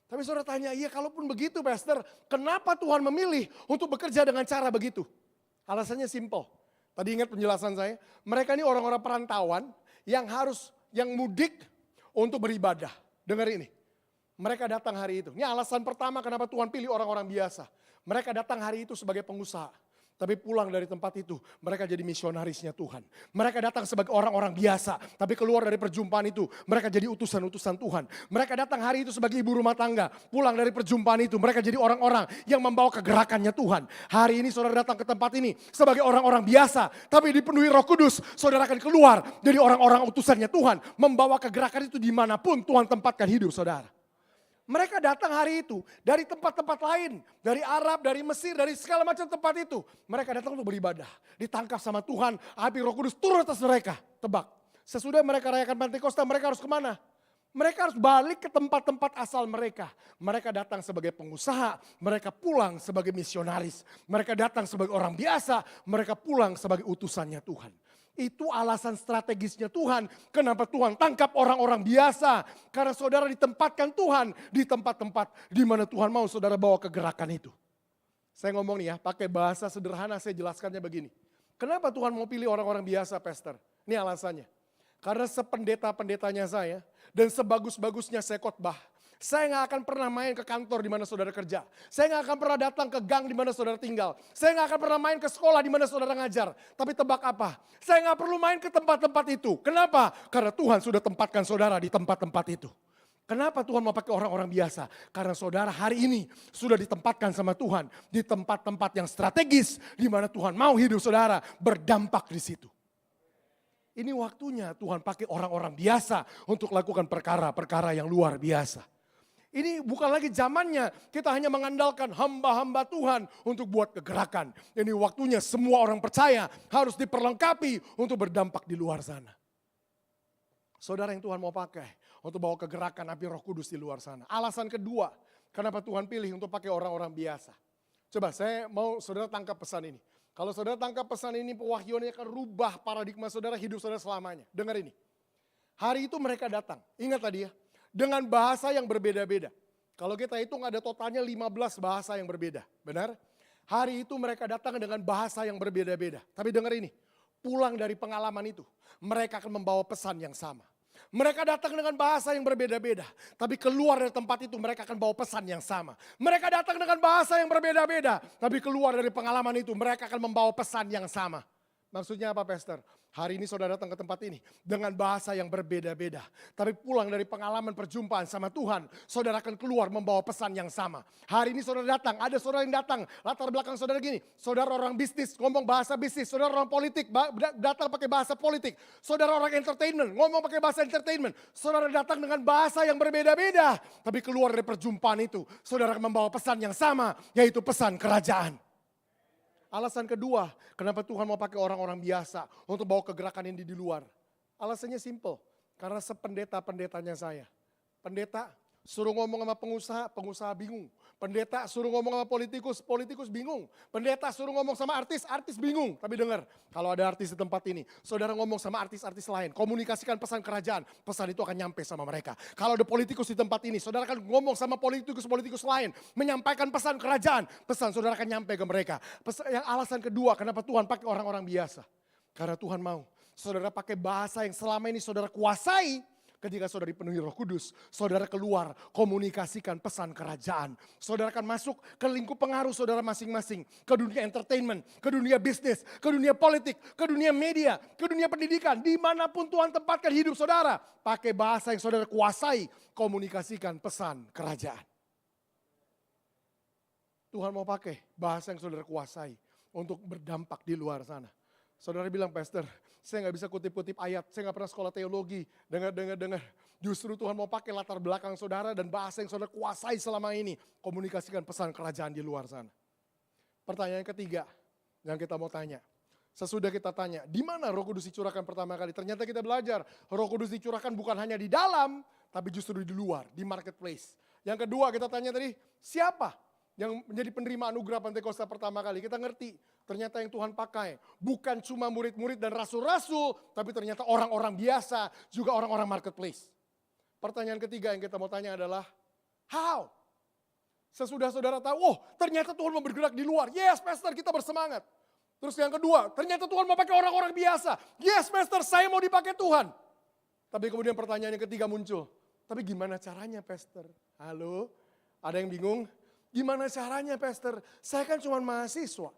Tapi saudara tanya, iya kalaupun begitu pastor, kenapa Tuhan memilih untuk bekerja dengan cara begitu? Alasannya simple. Tadi ingat penjelasan saya, mereka ini orang-orang perantauan yang mudik untuk beribadah. Dengar ini, mereka datang hari itu. Ini alasan pertama kenapa Tuhan pilih orang-orang biasa. Mereka datang hari itu sebagai pengusaha. Tapi pulang dari tempat itu, mereka jadi misionarisnya Tuhan. Mereka datang sebagai orang-orang biasa, tapi keluar dari perjumpaan itu, mereka jadi utusan-utusan Tuhan. Mereka datang hari itu sebagai ibu rumah tangga, pulang dari perjumpaan itu, mereka jadi orang-orang yang membawa kegerakannya Tuhan. Hari ini saudara datang ke tempat ini sebagai orang-orang biasa, tapi dipenuhi Roh Kudus, saudara akan keluar jadi orang-orang utusannya Tuhan, membawa kegerakan itu dimanapun Tuhan tempatkan hidup saudara. Mereka datang hari itu dari tempat-tempat lain. Dari Arab, dari Mesir, dari segala macam tempat itu. Mereka datang untuk beribadah. Ditangkap sama Tuhan, api Roh Kudus turun atas mereka. Tebak, sesudah mereka rayakan Pentakosta mereka harus kemana? Mereka harus balik ke tempat-tempat asal mereka. Mereka datang sebagai pengusaha, mereka pulang sebagai misionaris. Mereka datang sebagai orang biasa, mereka pulang sebagai utusannya Tuhan. Itu alasan strategisnya Tuhan. Kenapa Tuhan tangkap orang-orang biasa? Karena saudara ditempatkan Tuhan di tempat-tempat di mana Tuhan mau saudara bawa kegerakan itu. Saya ngomong nih ya, pakai bahasa sederhana saya jelaskannya begini. Kenapa Tuhan mau pilih orang-orang biasa, pastor? Ini alasannya. Karena sependeta-pendetanya saya dan sebagus-bagusnya saya khotbah, saya gak akan pernah main ke kantor di mana saudara kerja. Saya gak akan pernah datang ke gang di mana saudara tinggal. Saya gak akan pernah main ke sekolah di mana saudara ngajar. Tapi tebak apa? Saya gak perlu main ke tempat-tempat itu. Kenapa? Karena Tuhan sudah tempatkan saudara di tempat-tempat itu. Kenapa Tuhan mau pakai orang-orang biasa? Karena saudara hari ini sudah ditempatkan sama Tuhan di tempat-tempat yang strategis di mana Tuhan mau hidup saudara berdampak di situ. Ini waktunya Tuhan pakai orang-orang biasa untuk lakukan perkara-perkara yang luar biasa. Ini bukan lagi zamannya kita hanya mengandalkan hamba-hamba Tuhan untuk buat kegerakan. Ini waktunya semua orang percaya harus diperlengkapi untuk berdampak di luar sana. Saudara yang Tuhan mau pakai untuk bawa kegerakan api Roh Kudus di luar sana. Alasan kedua, kenapa Tuhan pilih untuk pakai orang-orang biasa. Coba saya mau saudara tangkap pesan ini. Kalau saudara tangkap pesan ini, pewahyuannya akan rubah paradigma saudara, hidup saudara selamanya. Dengar ini. Hari itu mereka datang, ingat tadi ya. Dengan bahasa yang berbeda-beda. Kalau kita hitung ada totalnya 15 bahasa yang berbeda. Benar? Hari itu mereka datang dengan bahasa yang berbeda-beda. Tapi dengar ini, pulang dari pengalaman itu, mereka akan membawa pesan yang sama. Mereka datang dengan bahasa yang berbeda-beda. Tapi keluar dari tempat itu mereka akan bawa pesan yang sama. Mereka datang dengan bahasa yang berbeda-beda. Tapi keluar dari pengalaman itu mereka akan membawa pesan yang sama. Maksudnya apa, pastor? Hari ini saudara datang ke tempat ini dengan bahasa yang berbeda-beda. Tapi pulang dari pengalaman perjumpaan sama Tuhan, saudara akan keluar membawa pesan yang sama. Hari ini saudara datang, ada saudara yang datang, latar belakang saudara gini. Saudara orang bisnis, ngomong bahasa bisnis. Saudara orang politik, datang pakai bahasa politik. Saudara orang entertainment, ngomong pakai bahasa entertainment. Saudara datang dengan bahasa yang berbeda-beda. Tapi keluar dari perjumpaan itu, saudara akan membawa pesan yang sama, yaitu pesan kerajaan. Alasan kedua, kenapa Tuhan mau pakai orang-orang biasa untuk bawa kegerakan ini di luar. Alasannya simple, karena sependeta-pendetanya saya. Pendeta, Suruh ngomong sama pengusaha, pengusaha bingung. Pendeta suruh ngomong sama politikus, politikus bingung. Pendeta suruh ngomong sama artis, artis bingung. Tapi dengar, kalau ada artis di tempat ini, saudara ngomong sama artis-artis lain, komunikasikan pesan kerajaan, pesan itu akan nyampe sama mereka. Kalau ada politikus di tempat ini, saudara akan ngomong sama politikus-politikus lain, menyampaikan pesan kerajaan, pesan saudara akan nyampe ke mereka. Yang alasan kedua, kenapa Tuhan pakai orang-orang biasa? Karena Tuhan mau saudara pakai bahasa yang selama ini saudara kuasai. Ketika saudara dipenuhi Roh Kudus, saudara keluar komunikasikan pesan kerajaan. Saudara akan masuk ke lingkup pengaruh saudara masing-masing. Ke dunia entertainment, ke dunia bisnis, ke dunia politik, ke dunia media, ke dunia pendidikan. Dimanapun Tuhan tempatkan hidup saudara. Pakai bahasa yang saudara kuasai, komunikasikan pesan kerajaan. Tuhan mau pakai bahasa yang saudara kuasai untuk berdampak di luar sana. Saudara bilang, Pastor, saya nggak bisa kutip-kutip ayat, saya nggak pernah sekolah teologi. Dengar. Justru Tuhan mau pakai latar belakang saudara dan bahasa yang saudara kuasai selama ini. Komunikasikan pesan kerajaan di luar sana. Pertanyaan ketiga yang kita mau tanya. Sesudah kita tanya, di mana Roh Kudus dicurahkan pertama kali? Ternyata kita belajar, Roh Kudus dicurahkan bukan hanya di dalam, tapi justru di luar, di marketplace. Yang kedua kita tanya tadi, siapa yang menjadi penerima anugerah Pentakosta pertama kali? Kita ngerti, ternyata yang Tuhan pakai bukan cuma murid-murid dan rasul-rasul, tapi ternyata orang-orang biasa, juga orang-orang marketplace. Pertanyaan ketiga yang kita mau tanya adalah, how? Sesudah saudara tahu, oh ternyata Tuhan mau bergerak di luar. Yes, Pastor, kita bersemangat. Terus yang kedua, ternyata Tuhan mau pakai orang-orang biasa. Yes, Pastor, saya mau dipakai Tuhan. Tapi kemudian pertanyaan yang ketiga muncul. Tapi gimana caranya, Pastor? Halo? Ada yang bingung? Gimana caranya, Pastor? Saya kan cuma mahasiswa.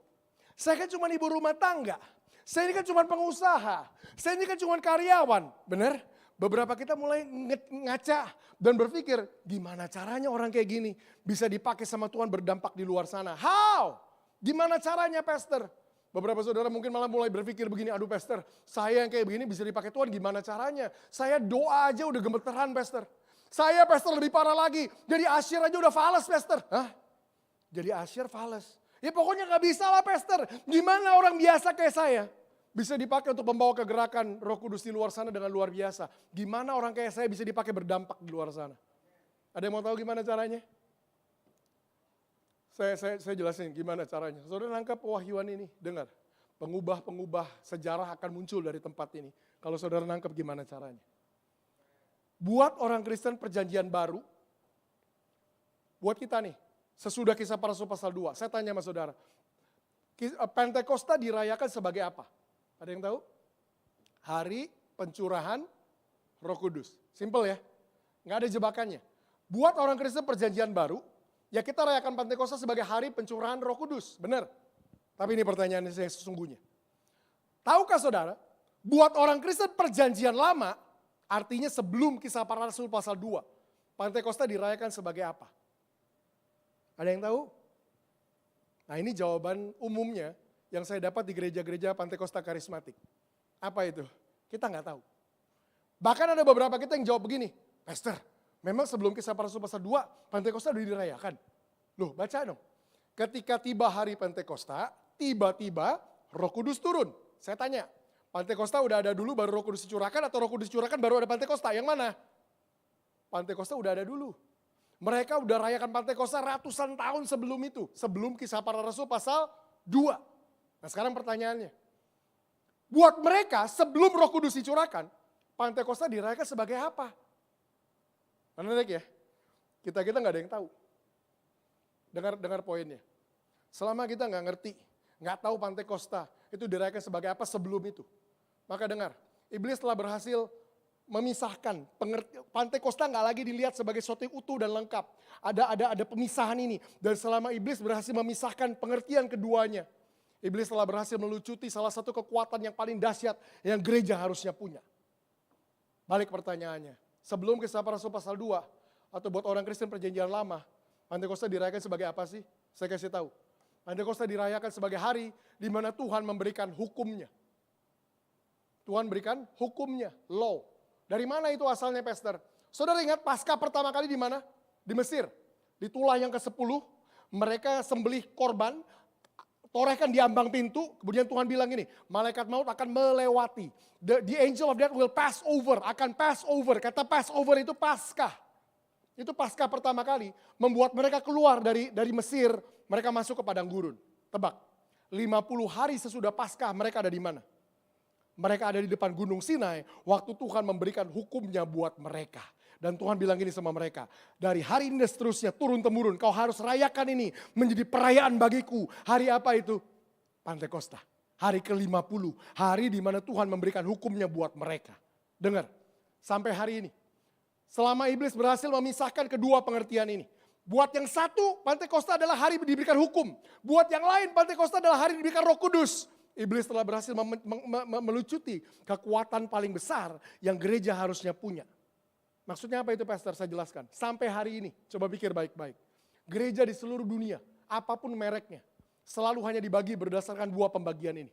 Saya kan cuma ibu rumah tangga. Saya ini kan cuma pengusaha. Saya ini kan cuma karyawan. Benar? Beberapa kita mulai ngaca dan berpikir, gimana caranya orang kayak gini bisa dipakai sama Tuhan berdampak di luar sana? How? Gimana caranya, Pastor? Beberapa saudara mungkin malah mulai berpikir begini, aduh Pastor, saya yang kayak begini bisa dipakai Tuhan, gimana caranya? Saya doa aja udah gemeteran, Pastor. Saya, Pastor, lebih parah lagi. Jadi asyir aja udah fales, Pastor. Hah? Jadi asyir fales. Ya pokoknya gak bisa lah, Pastor. Gimana orang biasa kayak saya bisa dipakai untuk membawa kegerakan Roh Kudus di luar sana dengan luar biasa. Gimana orang kayak saya bisa dipakai berdampak di luar sana. Ada yang mau tahu gimana caranya? Saya jelasin gimana caranya. Saudara nangkap pewahyuan ini, dengar. Pengubah-pengubah sejarah akan muncul dari tempat ini. Kalau saudara nangkap gimana caranya. Buat orang Kristen perjanjian baru, buat kita nih, sesudah Kisah Para Rasul pasal 2, saya tanya sama saudara, Pentakosta dirayakan sebagai apa? Ada yang tahu? Hari pencurahan Roh Kudus. Simple ya, nggak ada jebakannya. Buat orang Kristen perjanjian baru, ya kita rayakan Pentakosta sebagai hari pencurahan Roh Kudus, benar. Tapi ini pertanyaan yang sesungguhnya. Tahukah saudara, buat orang Kristen perjanjian lama, artinya sebelum Kisah Para Rasul pasal 2, Pentakosta dirayakan sebagai apa? Ada yang tahu? Nah ini jawaban umumnya yang saya dapat di gereja-gereja Pentakosta karismatik. Apa itu? Kita nggak tahu. Bahkan ada beberapa kita yang jawab begini, Pastor, memang sebelum Kisah Para Rasul pasal 2, Pentakosta sudah dirayakan. Loh baca dong. Ketika tiba hari Pentakosta, tiba-tiba Roh Kudus turun. Saya tanya, Pentakosta udah ada dulu baru Roh Kudus dicurahkan atau Roh Kudus dicurahkan baru ada Pentakosta? Yang mana? Pentakosta udah ada dulu. Mereka udah rayakan Pentakosta ratusan tahun sebelum itu. Sebelum Kisah Para Rasul pasal 2. Nah sekarang pertanyaannya. Buat mereka sebelum Roh Kudus dicurahkan, Pentakosta dirayakan sebagai apa? Menarik ya? Kita nggak ada yang tahu. Dengar poinnya. Selama kita nggak ngerti, nggak tahu Pentakosta itu dirayakan sebagai apa sebelum itu. Maka dengar, iblis telah berhasil memisahkan. Pentakosta nggak lagi dilihat sebagai sesuatu yang utuh dan lengkap. Ada pemisahan ini. Dan selama iblis berhasil memisahkan pengertian keduanya, iblis telah berhasil melucuti salah satu kekuatan yang paling dahsyat yang gereja harusnya punya. Balik pertanyaannya, sebelum Kisah Para Rasul pasal 2, atau buat orang Kristen perjanjian lama, Pentakosta dirayakan sebagai apa sih? Saya kasih tahu. Pentakosta dirayakan sebagai hari di mana Tuhan memberikan hukumnya. Tuhan berikan hukumnya, law. Dari mana itu asalnya, Pastor? Saudara ingat Paskah pertama kali di mana? Di Mesir. Di tulah yang ke-10, mereka sembelih korban, torehkan di ambang pintu, kemudian Tuhan bilang ini, malaikat maut akan melewati. The angel of death will pass over, akan pass over. Kata pass over itu Paskah. Itu Paskah pertama kali membuat mereka keluar dari Mesir, mereka masuk ke padang gurun. Tebak, 50 hari sesudah Paskah mereka ada di mana? Mereka ada di depan Gunung Sinai waktu Tuhan memberikan hukumnya buat mereka. Dan Tuhan bilang gini sama mereka, dari hari ini dan seterusnya turun-temurun kau harus rayakan ini menjadi perayaan bagiku. Hari apa itu? Pantekosta. Hari ke-50, hari di mana Tuhan memberikan hukumnya buat mereka. Dengar, sampai hari ini. Selama iblis berhasil memisahkan kedua pengertian ini. Buat yang satu, Pantekosta adalah hari diberikan hukum. Buat yang lain, Pantekosta adalah hari diberikan Roh Kudus. Iblis telah berhasil melucuti kekuatan paling besar yang gereja harusnya punya. Maksudnya apa itu Pastor? Saya jelaskan. Sampai hari ini, coba pikir baik-baik. Gereja di seluruh dunia, apapun mereknya, selalu hanya dibagi berdasarkan dua pembagian ini.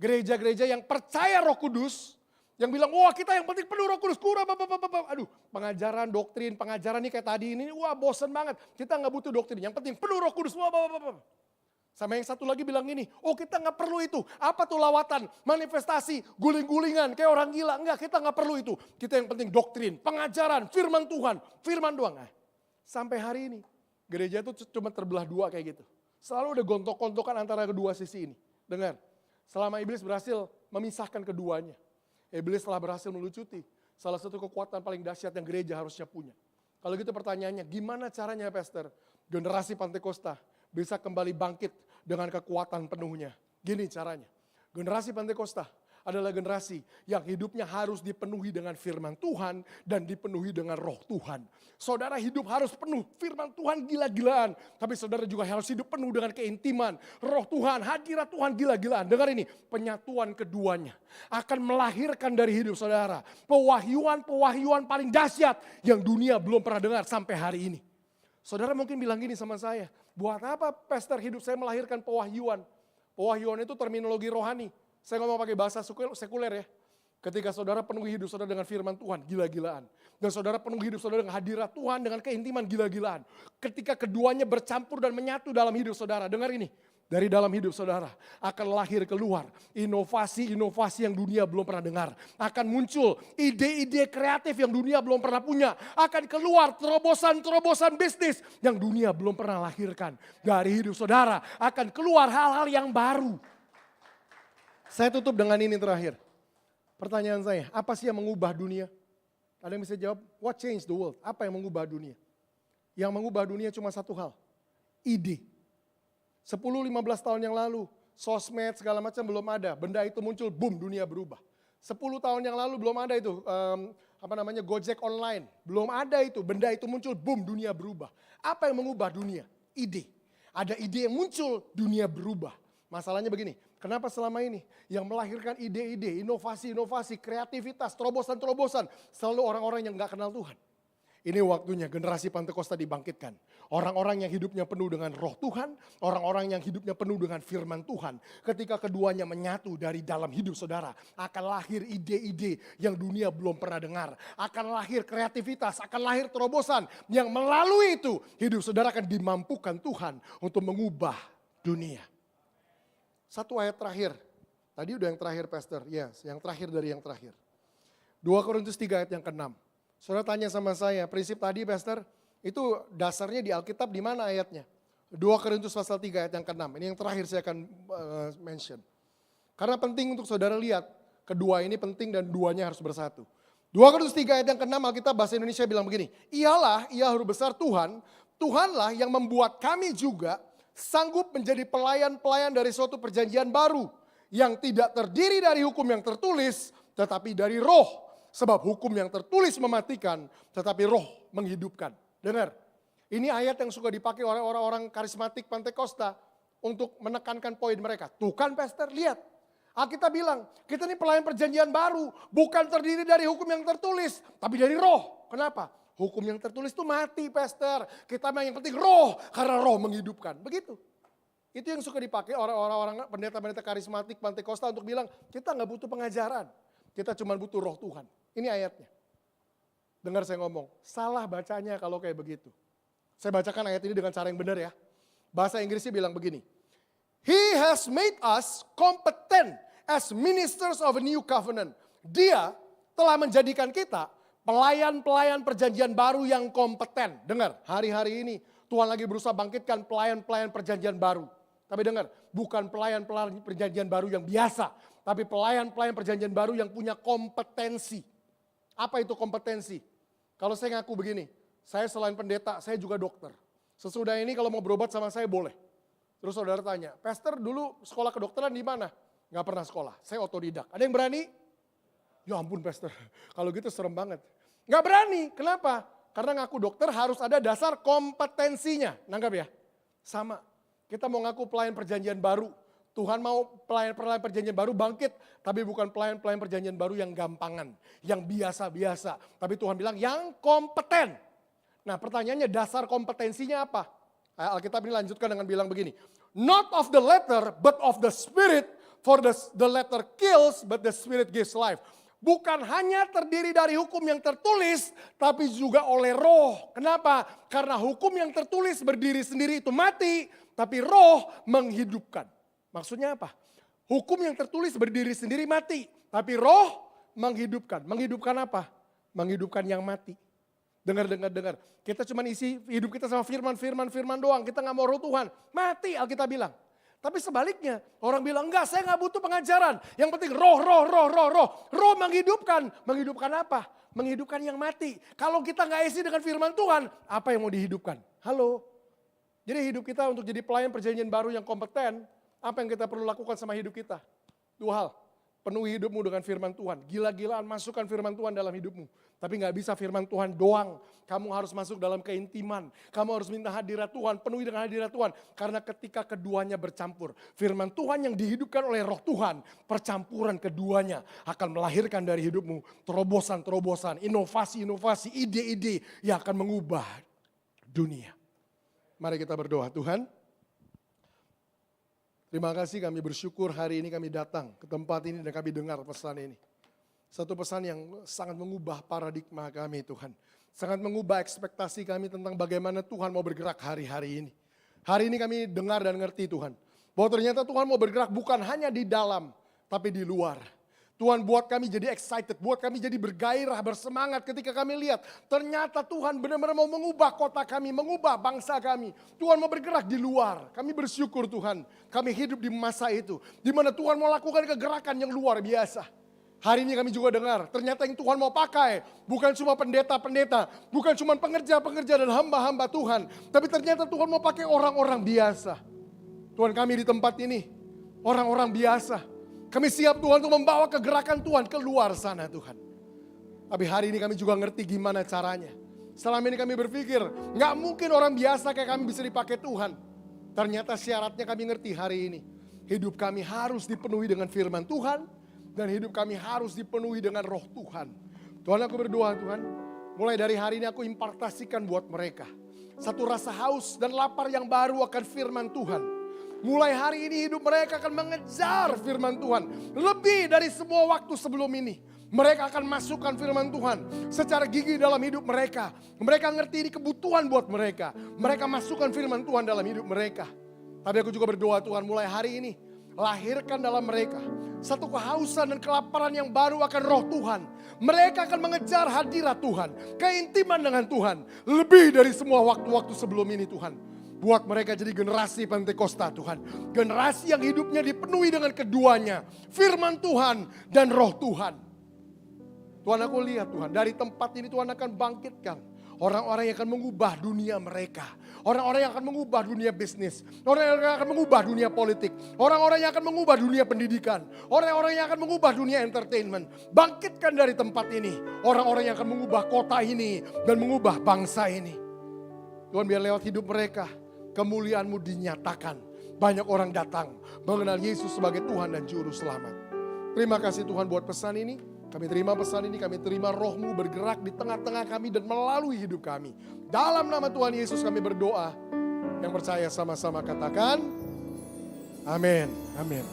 Gereja-gereja yang percaya Roh Kudus, yang bilang, wah kita yang penting penuh Roh Kudus, aduh pengajaran, doktrin, pengajaran ini kayak tadi ini, wah bosen banget. Kita gak butuh doktrin, yang penting penuh Roh Kudus, Sama yang satu lagi bilang gini, oh kita gak perlu itu. Apa tuh lawatan, manifestasi, guling-gulingan, kayak orang gila. Enggak, kita gak perlu itu. Kita yang penting doktrin, pengajaran, firman Tuhan, firman doang. Nah, sampai hari ini, gereja itu cuma terbelah dua kayak gitu. Selalu ada gontok-gontokan antara kedua sisi ini. Dengar, selama iblis berhasil memisahkan keduanya. Iblis telah berhasil melucuti salah satu kekuatan paling dahsyat yang gereja harusnya punya. Kalau gitu pertanyaannya, gimana caranya Pastor? Generasi Pantekosta bisa kembali bangkit dengan kekuatan penuhnya. Gini caranya, generasi Pantekosta adalah generasi yang hidupnya harus dipenuhi dengan firman Tuhan dan dipenuhi dengan Roh Tuhan. Saudara hidup harus penuh firman Tuhan gila-gilaan, tapi saudara juga harus hidup penuh dengan keintiman, Roh Tuhan, hadirat Tuhan gila-gilaan. Dengar ini, penyatuan keduanya akan melahirkan dari hidup saudara pewahyuan paling dahsyat yang dunia belum pernah dengar sampai hari ini. Saudara mungkin bilang gini sama saya, buat apa Pastor hidup saya melahirkan pewahyuan? Pewahyuan itu terminologi rohani. Saya ngomong pakai bahasa sekuler ya. Ketika saudara penuhi hidup saudara dengan firman Tuhan, gila-gilaan. Dan saudara penuhi hidup saudara dengan hadirat Tuhan, dengan keintiman gila-gilaan. Ketika keduanya bercampur dan menyatu dalam hidup saudara, dengar ini. Dari dalam hidup saudara akan lahir keluar inovasi-inovasi yang dunia belum pernah dengar. Akan muncul ide-ide kreatif yang dunia belum pernah punya. Akan keluar terobosan-terobosan bisnis yang dunia belum pernah lahirkan. Dari hidup saudara akan keluar hal-hal yang baru. Saya tutup dengan ini terakhir. Pertanyaan saya, apa sih yang mengubah dunia? Ada yang bisa jawab, what changed the world? Apa yang mengubah dunia? Yang mengubah dunia cuma satu hal, ide. 10-15 tahun yang lalu, sosmed segala macam belum ada. Benda itu muncul, boom, dunia berubah. 10 tahun yang lalu belum ada itu, Gojek online. Belum ada itu, benda itu muncul, boom, dunia berubah. Apa yang mengubah dunia? Ide. Ada ide yang muncul, dunia berubah. Masalahnya begini, kenapa selama ini yang melahirkan ide-ide, inovasi-inovasi, kreativitas, terobosan-terobosan, selalu orang-orang yang gak kenal Tuhan? Ini waktunya generasi Pantekosta dibangkitkan. Orang-orang yang hidupnya penuh dengan Roh Tuhan, orang-orang yang hidupnya penuh dengan firman Tuhan. Ketika keduanya menyatu dari dalam hidup saudara, akan lahir ide-ide yang dunia belum pernah dengar. Akan lahir kreativitas, akan lahir terobosan yang melalui itu hidup saudara akan dimampukan Tuhan untuk mengubah dunia. Satu ayat terakhir. Tadi udah yang terakhir Pastor, yes, yang terakhir dari yang terakhir. 2 Korintus 3 ayat yang ke-6. Saudara tanya sama saya, prinsip tadi Pastor, itu dasarnya di Alkitab di mana ayatnya? 2 Korintus pasal 3 ayat yang ke-6. Ini yang terakhir saya akan mention. Karena penting untuk saudara lihat, kedua ini penting dan duanya harus bersatu. 2 Korintus 3 ayat yang ke-6 Alkitab bahasa Indonesia bilang begini, ia huruf besar Tuhan, Tuhanlah yang membuat kami juga sanggup menjadi pelayan-pelayan dari suatu perjanjian baru. Yang tidak terdiri dari hukum yang tertulis, tetapi dari roh. Sebab hukum yang tertulis mematikan, tetapi roh menghidupkan. Dengar, ini ayat yang suka dipakai oleh orang-orang karismatik Pantekosta untuk menekankan poin mereka. Tuh kan Pastor, lihat. Alkitab bilang, kita ini pelayan perjanjian baru. Bukan terdiri dari hukum yang tertulis, tapi dari roh. Kenapa? Hukum yang tertulis itu mati Pastor. Kita yang penting roh, karena roh menghidupkan. Begitu. Itu yang suka dipakai orang-orang pendeta-pendeta karismatik Pantekosta untuk bilang, kita gak butuh pengajaran. Kita cuma butuh roh Tuhan. Ini ayatnya. Dengar saya ngomong, salah bacanya kalau kayak begitu. Saya bacakan ayat ini dengan cara yang benar ya. Bahasa Inggrisnya bilang begini. He has made us competent as ministers of a new covenant. Dia telah menjadikan kita Pelayan-pelayan perjanjian baru yang kompeten. Dengar, hari-hari ini Tuhan lagi berusaha bangkitkan pelayan-pelayan perjanjian baru. Tapi dengar, bukan pelayan-pelayan perjanjian baru yang biasa. Tapi pelayan-pelayan perjanjian baru yang punya kompetensi. Apa itu kompetensi? Kalau saya ngaku begini, saya selain pendeta, saya juga dokter. Sesudah ini kalau mau berobat sama saya boleh. Terus saudara tanya, Pastor dulu sekolah kedokteran di mana? Gak pernah sekolah, saya otodidak. Ada yang berani? Ya ampun Pastor, kalau gitu serem banget. Gak berani, kenapa? Karena ngaku dokter harus ada dasar kompetensinya. Nanggap ya? Sama, kita mau ngaku pelayan perjanjian baru. Tuhan mau pelayan-pelayan perjanjian baru bangkit. Tapi bukan pelayan-pelayan perjanjian baru yang gampangan. Yang biasa-biasa. Tapi Tuhan bilang yang kompeten. Nah pertanyaannya dasar kompetensinya apa? Alkitab ini lanjutkan dengan bilang begini. Not of the letter but of the spirit. For the letter kills but the spirit gives life. Bukan hanya terdiri dari hukum yang tertulis, tapi juga oleh roh. Kenapa? Karena hukum yang tertulis berdiri sendiri itu mati, tapi roh menghidupkan. Maksudnya apa? Hukum yang tertulis berdiri sendiri mati, tapi roh menghidupkan. Menghidupkan apa? Menghidupkan yang mati. Dengar. Kita cuma isi hidup kita sama firman doang. Kita gak mau roh Tuhan. Mati Alkitab bilang. Tapi sebaliknya, orang bilang enggak, saya enggak butuh pengajaran. Yang penting roh. Roh menghidupkan. Menghidupkan apa? Menghidupkan yang mati. Kalau kita enggak isi dengan firman Tuhan, apa yang mau dihidupkan? Halo? Jadi hidup kita untuk jadi pelayan perjanjian baru yang kompeten, apa yang kita perlu lakukan sama hidup kita? 2 hal. Penuhi hidupmu dengan firman Tuhan. Gila-gilaan masukkan firman Tuhan dalam hidupmu. Tapi gak bisa firman Tuhan doang. Kamu harus masuk dalam keintiman. Kamu harus minta hadirat Tuhan. Penuhi dengan hadirat Tuhan. Karena ketika keduanya bercampur. Firman Tuhan yang dihidupkan oleh roh Tuhan. Percampuran keduanya akan melahirkan dari hidupmu terobosan-terobosan. Inovasi-inovasi, ide-ide yang akan mengubah dunia. Mari kita berdoa. Tuhan, terima kasih, kami bersyukur hari ini kami datang ke tempat ini dan kami dengar pesan ini. Satu pesan yang sangat mengubah paradigma kami Tuhan. Sangat mengubah ekspektasi kami tentang bagaimana Tuhan mau bergerak hari-hari ini. Hari ini kami dengar dan ngerti Tuhan. Bahwa ternyata Tuhan mau bergerak bukan hanya di dalam, tapi di luar. Tuhan buat kami jadi excited, buat kami jadi bergairah, bersemangat ketika kami lihat. Ternyata Tuhan benar-benar mau mengubah kota kami, mengubah bangsa kami. Tuhan mau bergerak di luar. Kami bersyukur Tuhan, kami hidup di masa itu. Di mana Tuhan mau lakukan kegerakan yang luar biasa. Hari ini kami juga dengar, ternyata yang Tuhan mau pakai bukan cuma pendeta-pendeta, bukan cuma pengerja-pengerja dan hamba-hamba Tuhan. Tapi ternyata Tuhan mau pakai orang-orang biasa. Tuhan kami di tempat ini, orang-orang biasa. Kami siap Tuhan untuk membawa kegerakan Tuhan keluar sana Tuhan. Tapi hari ini kami juga ngerti gimana caranya. Selama ini kami berpikir, gak mungkin orang biasa kayak kami bisa dipakai Tuhan. Ternyata syaratnya kami ngerti hari ini. Hidup kami harus dipenuhi dengan firman Tuhan. Dan hidup kami harus dipenuhi dengan roh Tuhan. Tuhan aku berdoa Tuhan, mulai dari hari ini aku impartasikan buat mereka. Satu rasa haus dan lapar yang baru akan firman Tuhan. Mulai hari ini hidup mereka akan mengejar firman Tuhan. Lebih dari semua waktu sebelum ini. Mereka akan masukkan firman Tuhan secara gigih dalam hidup mereka. Mereka ngerti ini kebutuhan buat mereka. Mereka masukkan firman Tuhan dalam hidup mereka. Tapi aku juga berdoa Tuhan mulai hari ini. Lahirkan dalam mereka satu kehausan dan kelaparan yang baru akan roh Tuhan. Mereka akan mengejar hadirat Tuhan. Keintiman dengan Tuhan. Lebih dari semua waktu-waktu sebelum ini Tuhan. Buat mereka jadi generasi Pentakosta Tuhan. Generasi yang hidupnya dipenuhi dengan keduanya. Firman Tuhan dan roh Tuhan. Tuhan aku lihat Tuhan, dari tempat ini Tuhan akan bangkitkan orang-orang yang akan mengubah dunia mereka. Orang-orang yang akan mengubah dunia bisnis. Orang-orang yang akan mengubah dunia politik. Orang-orang yang akan mengubah dunia pendidikan. Orang-orang yang akan mengubah dunia entertainment. Bangkitkan dari tempat ini orang-orang yang akan mengubah kota ini dan mengubah bangsa ini. Tuhan biar lewat hidup mereka kemuliaan-Mu dinyatakan. Banyak orang datang mengenal Yesus sebagai Tuhan dan Juru Selamat. Terima kasih Tuhan buat pesan ini. Kami terima pesan ini, kami terima roh-Mu bergerak di tengah-tengah kami dan melalui hidup kami. Dalam nama Tuhan Yesus kami berdoa. Yang percaya sama-sama katakan, amin, amin.